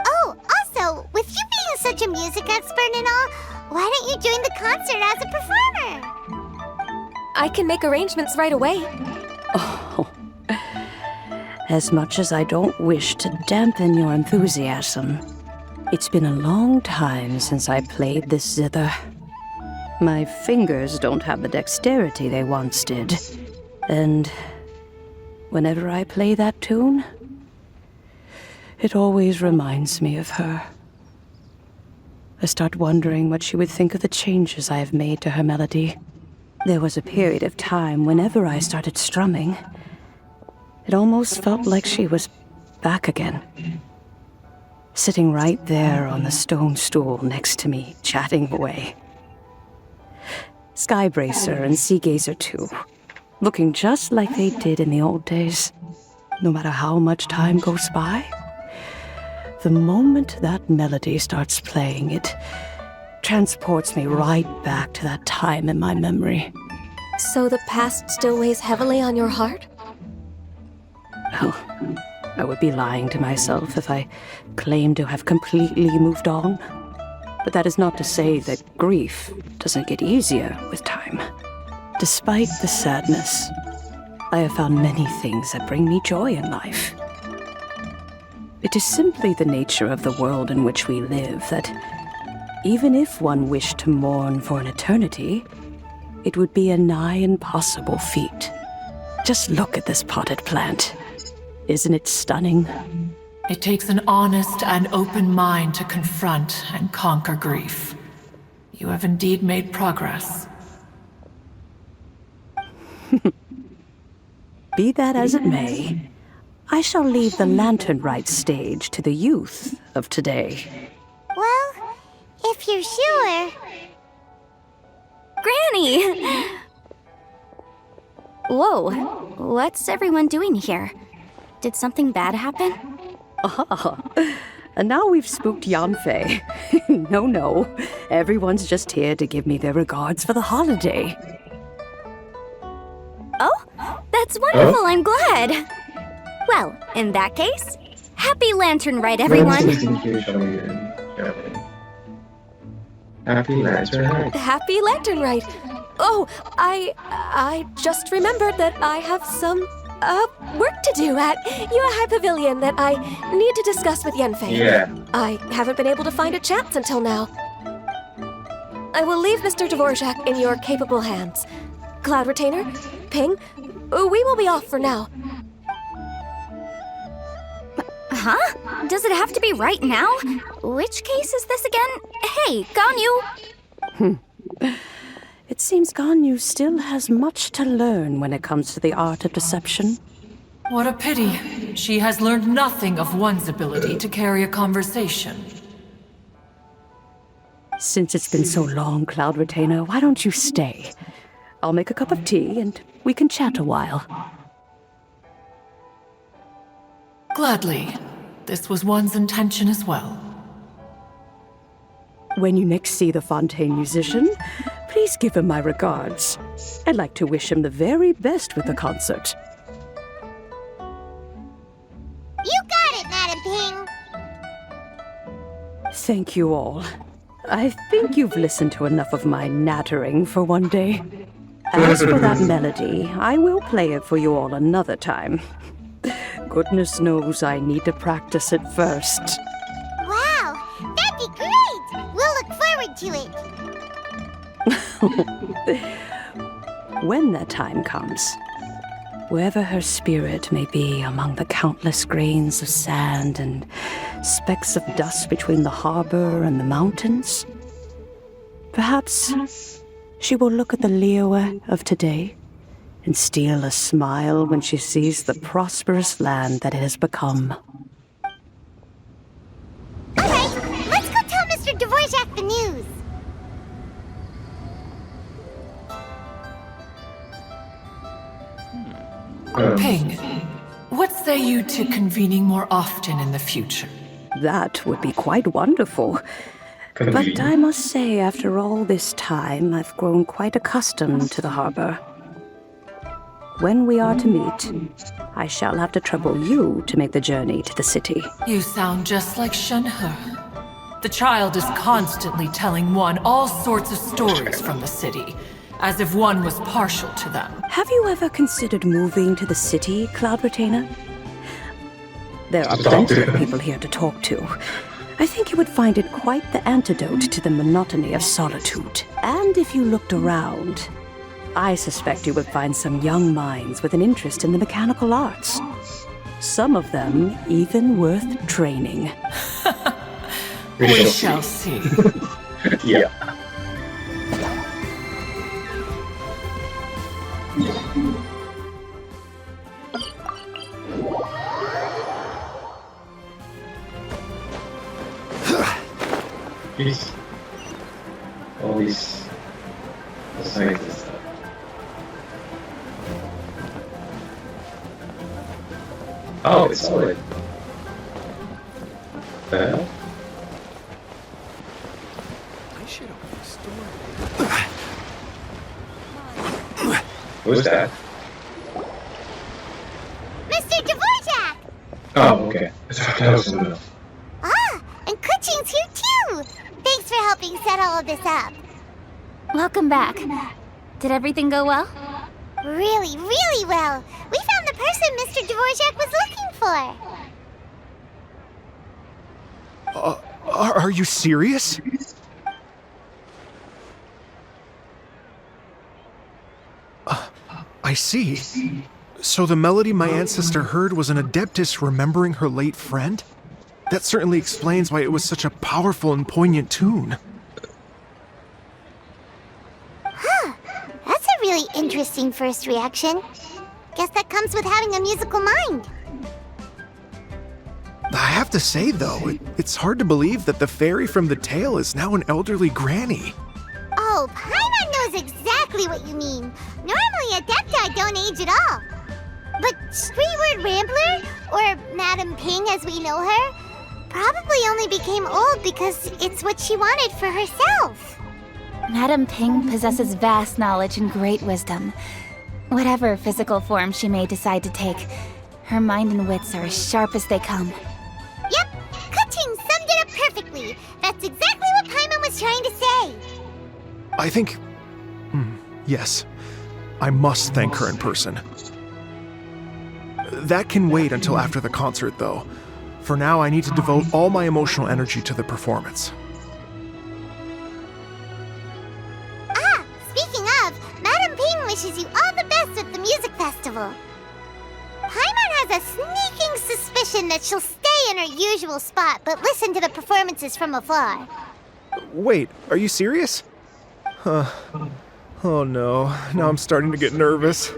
Oh, also, with you being such a music expert and all, why don't you join the concert as a performer? I can make arrangements right away. Oh, as much as I don't wish to dampen your enthusiasm, it's been a long time since I played this zither. My fingers don't have the dexterity they once did, and whenever I play that tune, it always reminds me of her. I start wondering what she would think of the changes I have made to her melody. There was a period of time whenever I started strumming, it almost felt like she was back again. Sitting right there on the stone stool next to me, chatting away. Skybracer and Seagazer too, looking just like they did in the old days. No matter how much time goes by, the moment that melody starts playing, it transports me right back to that time in my memory. So the past still weighs heavily on your heart? Well, I would be lying to myself if I claimed to have completely moved on. But that is not to say that grief doesn't get easier with time. Despite the sadness, I have found many things that bring me joy in life. It is simply the nature of the world in which we live that even if one wished to mourn for an eternity, it would be a nigh impossible feat. Just look at this potted plant. Isn't it stunning? It takes an honest and open mind to confront and conquer grief. You have indeed made progress. Be that as it may, I shall leave the lantern rite stage to the youth of today. Well, if you're sure. Granny! Whoa, what's everyone doing here? Did something bad happen? Ah, and now we've spooked Yanfei. No, everyone's just here to give me their regards for the holiday. Oh, that's wonderful, I'm glad. Well, in that case, happy lantern rite, everyone. Happy Lantern Night. Happy Lantern Rite! Oh, I just remembered that I have some, work to do at Yuehai Pavilion that I need to discuss with Yanfei. Yeah. I haven't been able to find a chance until now. I will leave Mr. Dvorak in your capable hands. Cloud Retainer, Ping, we will be off for now. Huh? Does it have to be right now? Which case is this again? Hey, Ganyu! It seems Ganyu still has much to learn when it comes to the art of deception. What a pity. She has learned nothing of one's ability to carry a conversation. Since it's been so long, Cloud Retainer, why don't you stay? I'll make a cup of tea and we can chat a while. Gladly. This was one's intention as well. When you next see the Fontaine musician, please give him my regards. I'd like to wish him the very best with the concert. You got it, Madam Ping. Thank you all. I think you've listened to enough of my nattering for one day. As for that melody, I will play it for you all another time. Goodness knows I need to practice it first. Wow, that'd be great. We'll look forward to it. When that time comes, wherever her spirit may be among the countless grains of sand and specks of dust between the harbor and the mountains, perhaps she will look at the Liyue of today and steal a smile when she sees the prosperous land that it has become. All right, let's go tell Mr. Dvorak the news. Ping, what say you to convening more often in the future? That would be quite wonderful. But I must say, after all this time, I've grown quite accustomed to the harbor. When we are to meet, I shall have to trouble you to make the journey to the city. You sound just like Shenhe. The child is constantly telling one all sorts of stories from the city, as if one was partial to them. Have you ever considered moving to the city, Cloud Retainer? There are plenty of people here to talk to. I think you would find it quite the antidote to the monotony of solitude. And if you looked around, I suspect you would find some young minds with an interest in the mechanical arts. Some of them even worth training. We shall see. Yeah. Jeez. All these signs and stuff. Oh, it's solid. That? Who's that? Mr. Dvorak! Oh, okay. That was someone else. Ah, and Kuching's here too. Thanks for helping set all of this up. Welcome back. Did everything go well? Really, really well. We found the person Mr. Dvorak was looking for. Are you serious? I see. So the melody my ancestor heard was an adeptus remembering her late friend? That certainly explains why it was such a powerful and poignant tune. Huh. That's a really interesting first reaction. Guess that comes with having a musical mind. I have to say, though, it's hard to believe that the fairy from the tale is now an elderly granny. Oh, Paimon knows exactly what you mean. Normally, Adepti don't age at all. But Streetward Rambler, or Madam Ping as we know her, probably only became old because it's what she wanted for herself. Madam Ping possesses vast knowledge and great wisdom. Whatever physical form she may decide to take, her mind and wits are as sharp as they come. Yep, Kuching summed it up perfectly. That's exactly what Paimon was trying to say. I think... yes. I must thank her in person. That can wait until after the concert, though. For now, I need to devote all my emotional energy to the performance. Ah, speaking of, Madam Ping wishes you all the best at the music festival. Paimon has a sneaking suspicion that she'll stay in her usual spot, but listen to the performances from afar. Wait, are you serious? Huh. Oh no, now I'm starting to get nervous.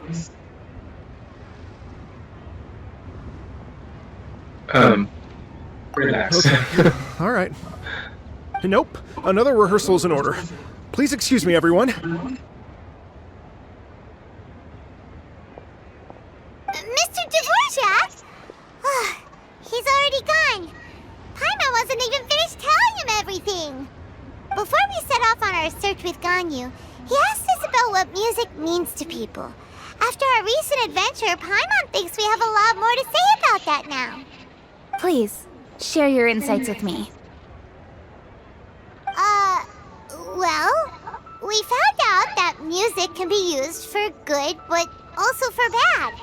Relax. Okay, alright. Nope, another rehearsal's in order. Please excuse me, everyone. Mr. Dvorak? He's already gone. Paimon wasn't even finished telling him everything. Before we set off on our search with Ganyu, he asked us about what music means to people. After our recent adventure, Paimon thinks we have a lot more to say about that now. Please, share your insights with me. Well, we found out that music can be used for good, but also for bad.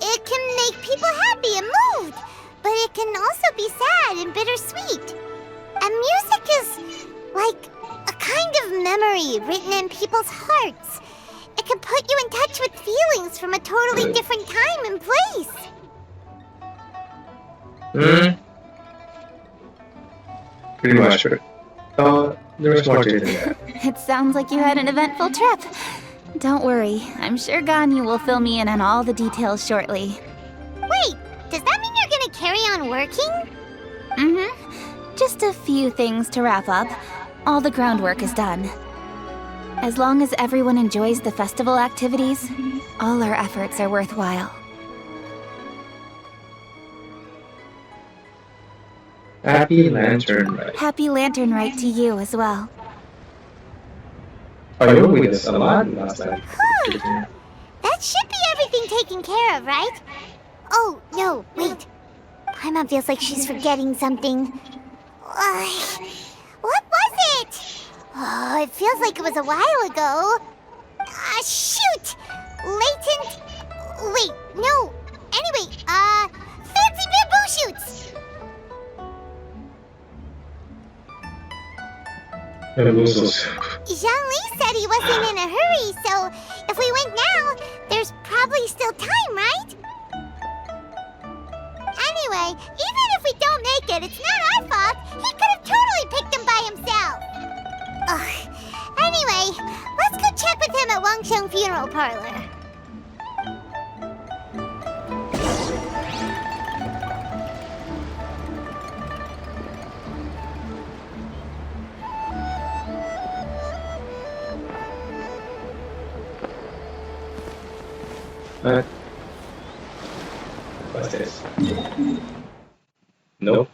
It can make people happy and moved, but it can also be sad and bittersweet. And music is like a kind of memory written in people's hearts. It can put you in touch with feelings from a totally different time and place. Pretty much true. There's more to it than that. It sounds like you had an eventful trip. Don't worry, I'm sure Ganyu will fill me in on all the details shortly. Wait, does that mean you're gonna carry on working? Mm-hmm. Just a few things to wrap up. All the groundwork is done. As long as everyone enjoys the festival activities, all our efforts are worthwhile. Happy Lantern Ride. Happy Lantern Rite to you as well. Oh, you were with us a lot last time. That should be everything taken care of, right? Oh, no, wait. Paimon feels like she's forgetting something. What was it? Oh, it feels like it was a while ago. Shoot! Latent... Wait, no. Anyway, fancy bamboo shoots! Jean-Lee said he wasn't in a hurry, so if we went now, there's probably still time, right? Anyway, even if we don't make it, it's not our fault. He could have totally picked them by himself. Anyway, let's go check with him at Wangsheng Funeral Parlor. What's this? Nope.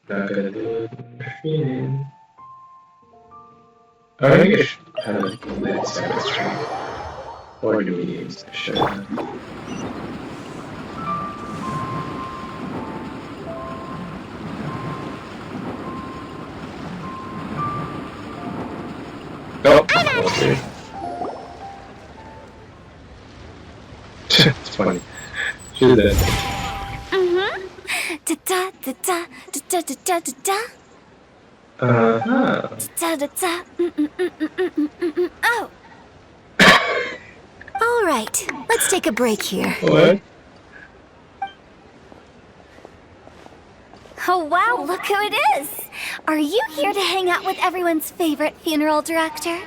Not gonna do it. I think I should have a complete second stream. Or do we use the show? Oh, okay. It's funny. She's dead. Da da da da da da da da da. Uh-huh. Da da da. Oh. All right, let's take a break here. What? Oh wow, look who it is! Are you here to hang out with everyone's favorite funeral director?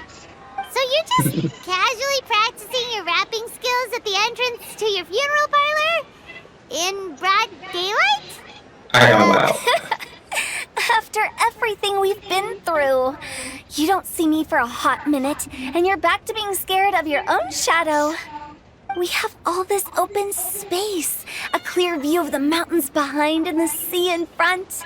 So you're just casually practicing your rapping skills at the entrance to your funeral parlor? In broad daylight? Wow. After everything we've been through, you don't see me for a hot minute, and you're back to being scared of your own shadow. We have all this open space, a clear view of the mountains behind and the sea in front.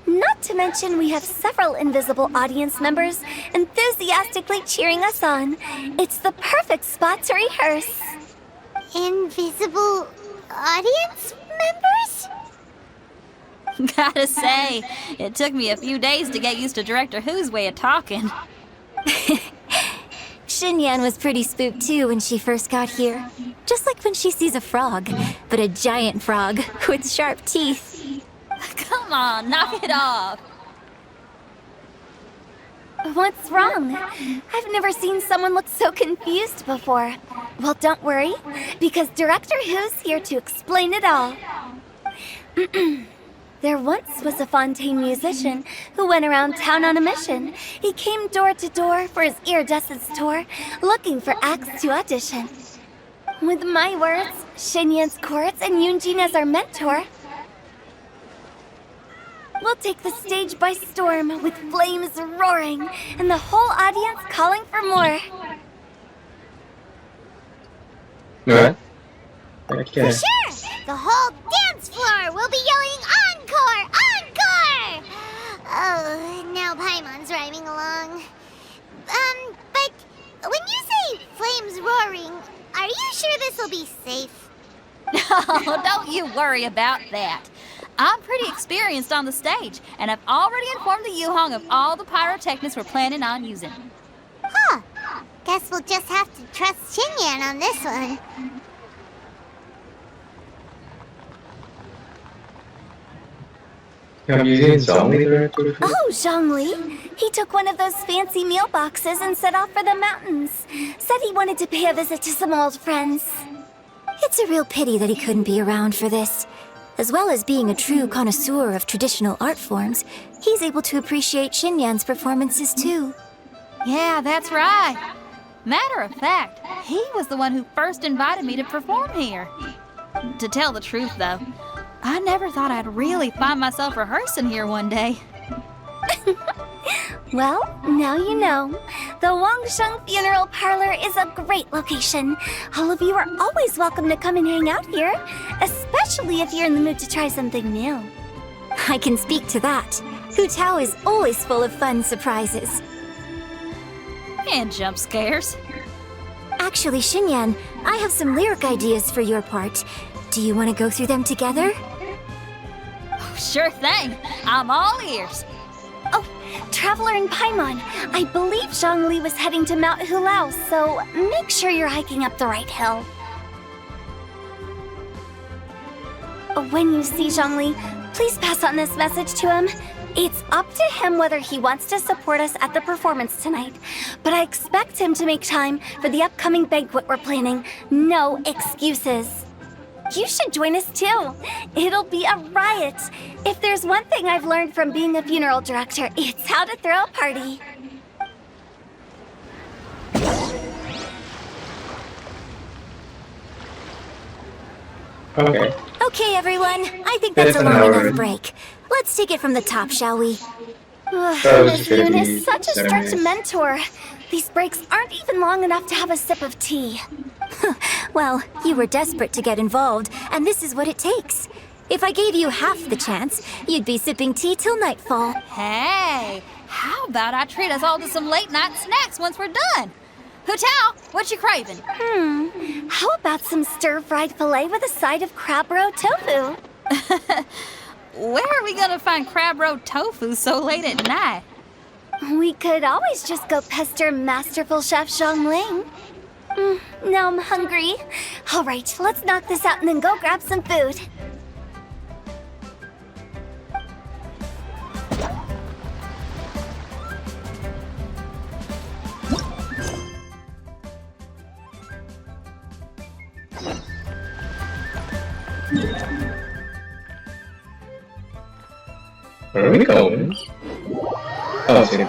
Not to mention we have several invisible audience members enthusiastically cheering us on. It's the perfect spot to rehearse. Invisible audience members? Gotta say, it took me a few days to get used to Director Who's way of talking. Xinyan was pretty spooked too when she first got here. Just like when she sees a frog, but a giant frog with sharp teeth. Come on, knock it off. What's wrong? I've never seen someone look so confused before. Well, don't worry, because Director Who's here to explain it all. There once was a Fontaine musician who went around town on a mission. He came door to door for his iridescence tour, looking for acts to audition. With my words, Shinyan's chords, and Yunjin as our mentor, we'll take the stage by storm with flames roaring and the whole audience calling for more. What? Okay. For sure! The whole dance floor will be yelling encore! Encore! Oh, now Paimon's rhyming along. But when you say flames roaring, are you sure this will be safe? Oh, don't you worry about that. I'm pretty experienced on the stage, and I've already informed the Yuhong of all the pyrotechnics we're planning on using. Huh. Guess we'll just have to trust Xinyan on this one. Have you seen Zhongli directly? Oh, Zhongli! He took one of those fancy meal boxes and set off for the mountains. Said he wanted to pay a visit to some old friends. It's a real pity that he couldn't be around for this. As well as being a true connoisseur of traditional art forms, he's able to appreciate Xinyan's performances too. Yeah, that's right. Matter of fact, he was the one who first invited me to perform here. To tell the truth, though, I never thought I'd really find myself rehearsing here one day. Well, now you know. The Wangsheng Funeral Parlor is a great location. All of you are always welcome to come and hang out here, especially if you're in the mood to try something new. I can speak to that. Hu Tao is always full of fun surprises. And jump scares. Actually, Xinyan, I have some lyric ideas for your part. Do you want to go through them together? Oh, sure thing. I'm all ears. Oh, Traveler in Paimon, I believe Zhongli was heading to Mount Hulao, so make sure you're hiking up the right hill. When you see Zhongli, please pass on this message to him. It's up to him whether he wants to support us at the performance tonight, but I expect him to make time for the upcoming banquet we're planning. No excuses. You should join us too. It'll be a riot. If there's one thing I've learned from being a funeral director, it's how to throw a party. Okay. Okay, everyone. I think that's a long enough break. Let's take it from the top, shall we? Miss Yoon is such a strict mentor. These breaks aren't even long enough to have a sip of tea. Well, you were desperate to get involved, and this is what it takes. If I gave you half the chance, you'd be sipping tea till nightfall. Hey, how about I treat us all to some late-night snacks once we're done? Hu Tao, what you craving? How about some stir-fried filet with a side of crab roe tofu? Where are we gonna find crab roe tofu so late at night? We could always just go pester masterful chef Zhongling. Now I'm hungry. All right, let's knock this out and then go grab some food. Where are we going? Oh, see.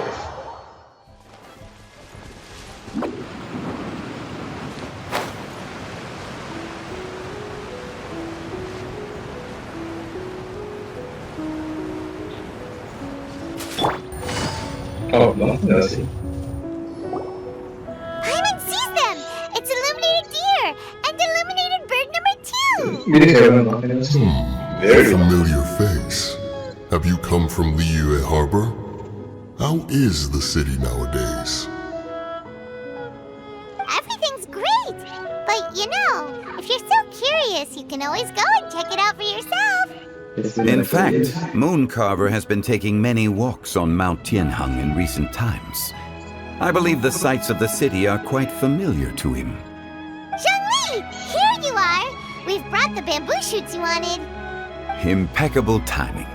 Oh, no, see. Paimon sees them! It's illuminated deer! And illuminated bird number 2! Very familiar face. Have you come from Liyue Harbor? How is the city nowadays? Everything's great! But you know, if you're so curious, you can always go and check it out for yourself! In fact, Mooncarver has been taking many walks on Mount Tianheng in recent times. I believe the sights of the city are quite familiar to him. Zhongli! Here you are! We've brought the bamboo shoots you wanted. Impeccable timing.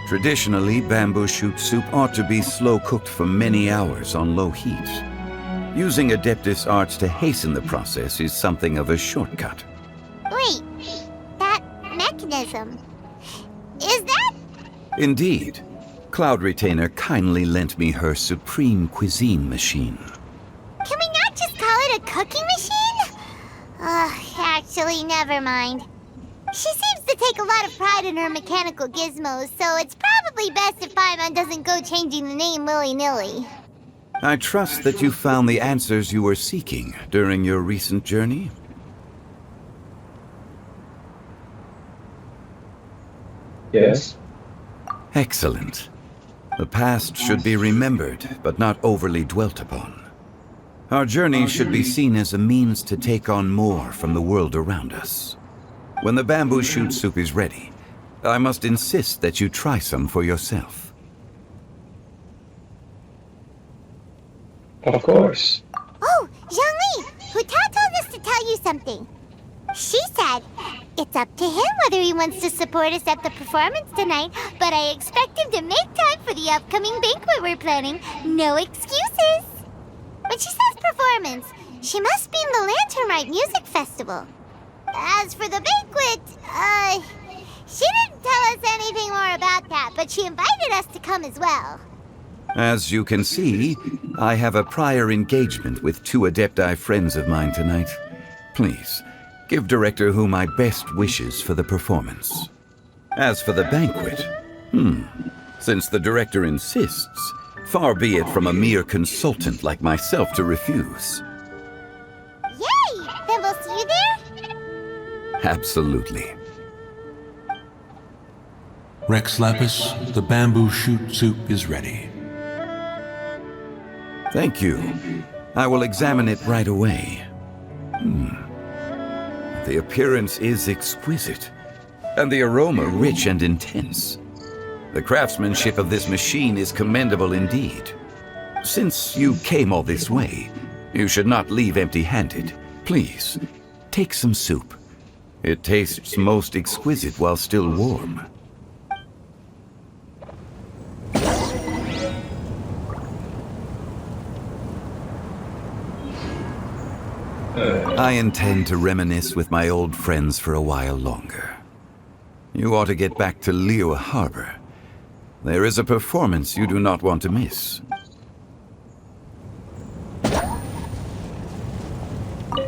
Traditionally, bamboo shoot soup ought to be slow-cooked for many hours on low heat. Using Adeptus arts to hasten the process is something of a shortcut. Wait, that mechanism. Is that? Indeed. Cloud Retainer kindly lent me her supreme cuisine machine. Can we not just call it a cooking machine? Actually, never mind. She seems to take a lot of pride in her mechanical gizmos, so it's probably best if Paimon doesn't go changing the name willy-nilly. I trust that you found the answers you were seeking during your recent journey. Yes. Excellent. The past should be remembered, but not overly dwelt upon. Our journey should be seen as a means to take on more from the world around us. When the bamboo shoot soup is ready, I must insist that you try some for yourself. Of course. Oh, Zhongli! Huta told us to tell you something. She said, it's up to him whether he wants to support us at the performance tonight, but I expect him to make time for the upcoming banquet we're planning. No excuses! When she says performance, she must mean the Lantern Rite Music Festival. As for the banquet, she didn't tell us anything more about that, but she invited us to come as well. As you can see, I have a prior engagement with 2 Adepti friends of mine tonight. Please, give Director Hu my best wishes for the performance. As for the banquet, since the Director insists, far be it from a mere consultant like myself to refuse. Yay! Then we'll see you there? Absolutely. Rex Lapis, the bamboo shoot soup is ready. Thank you. I will examine it right away. The appearance is exquisite, and the aroma rich and intense. The craftsmanship of this machine is commendable indeed. Since you came all this way, you should not leave empty-handed. Please, take some soup. It tastes most exquisite while still warm. I intend to reminisce with my old friends for a while longer. You ought to get back to Liyue Harbor. There is a performance you do not want to miss.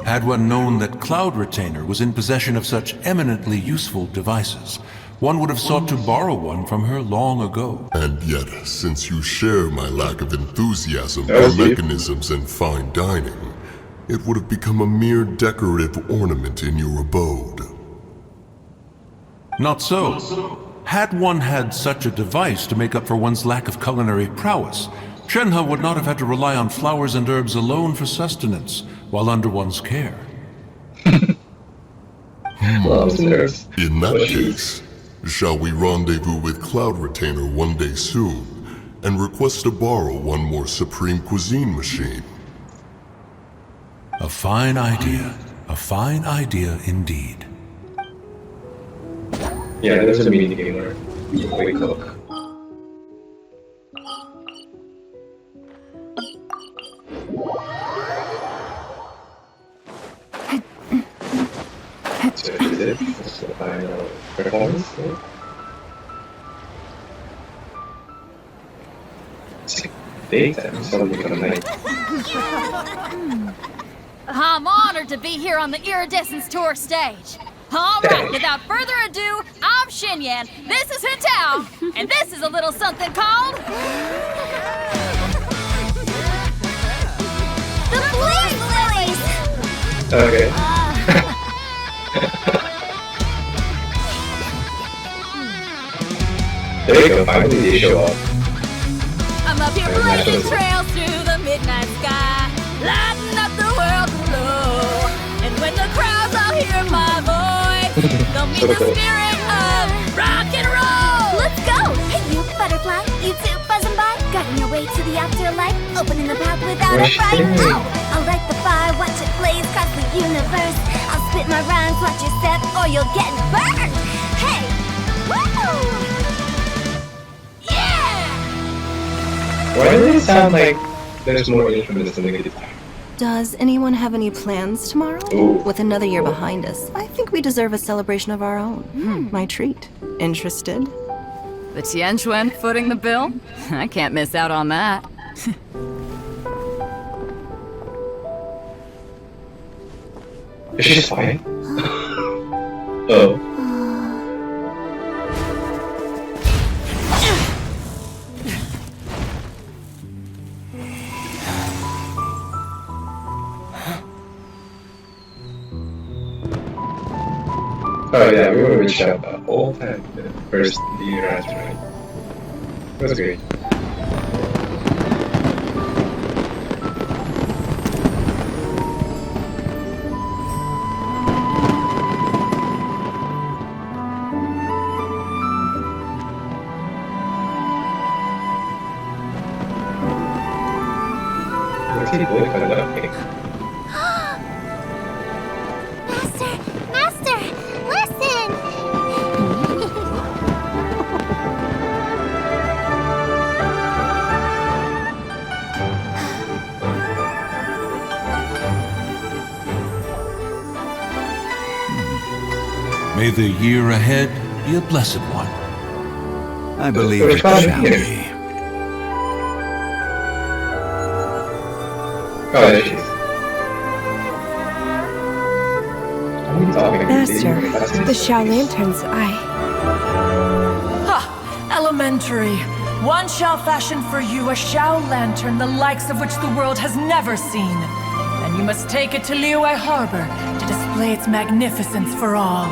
Had one known that Cloud Retainer was in possession of such eminently useful devices, one would have sought to borrow one from her long ago. And yet, since you share my lack of enthusiasm for mechanisms and fine dining, it would have become a mere decorative ornament in your abode. Not so. Had one had such a device to make up for one's lack of culinary prowess, Shenhe would not have had to rely on flowers and herbs alone for sustenance while under one's care. In that case, shall we rendezvous with Cloud Retainer one day soon and request to borrow one more Supreme Cuisine machine? A fine idea. A fine idea indeed. Yeah, there's a mini gamer. Quick cook. So is it? What's the final performance? Daytime, so we come night. I'm honored to be here on the Iridescence Tour stage. All right, without further ado, I'm Xinyan, this is Hintao, and this is a little something called... The Blaze Lilies! Okay. There you go, finally they show up. I'm up here blazing trails through the midnight sky, lighting up the world below. And when the crowds all hear my voice, they'll meet the spirit of rock and roll. Let's go! Hey, you butterfly, you too buzzing by, guiding your way to the afterlife, opening the path without a fright. Oh, I'll light the fire, watch it blaze across the universe. I'll spit my rhymes, watch your step, or you'll get burned. Hey, woo! Why does it sound like there's more infamous than negative? Does anyone have any plans tomorrow? Ooh. With another year behind us, I think we deserve a celebration of our own. My treat. Interested? The Tianquan footing the bill? I can't miss out on that. Is she just fine? Oh. Oh yeah, we were reached out the whole time. The first year after, right? It was great. What's he doing for nothing? Master, listen! May the year ahead be a blessed one. I believe it shall be. Oh, there she is. What are you talking Master, the Xiao Lanterns, Ha! Elementary. One shall fashion for you a Xiao lantern the likes of which the world has never seen. And you must take it to Liyue Harbor to display its magnificence for all.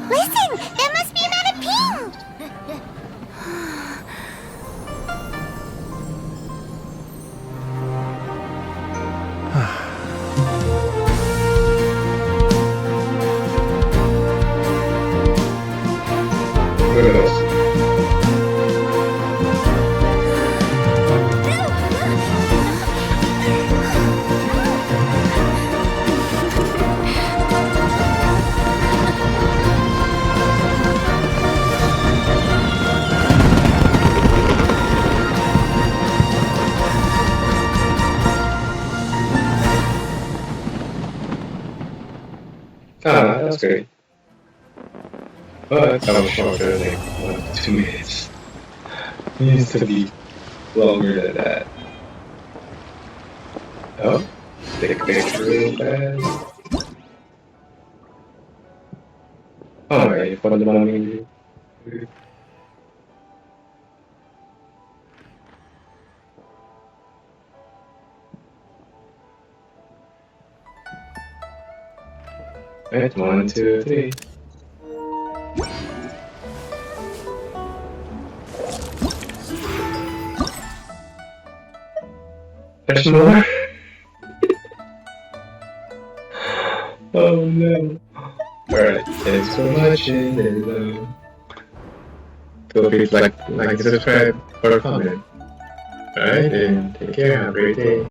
Listen! That must be Madame Ping! Look at this. Ah, that's great. But that was shorter, like 2 minutes. It needs to be longer than that. Oh, take a picture real fast. Oh my, you found the money. Right, 1, 2, 3. There's more? Oh no. Alright, thanks for watching and feel free to like, subscribe, or comment. Alright, and take care, have a great day.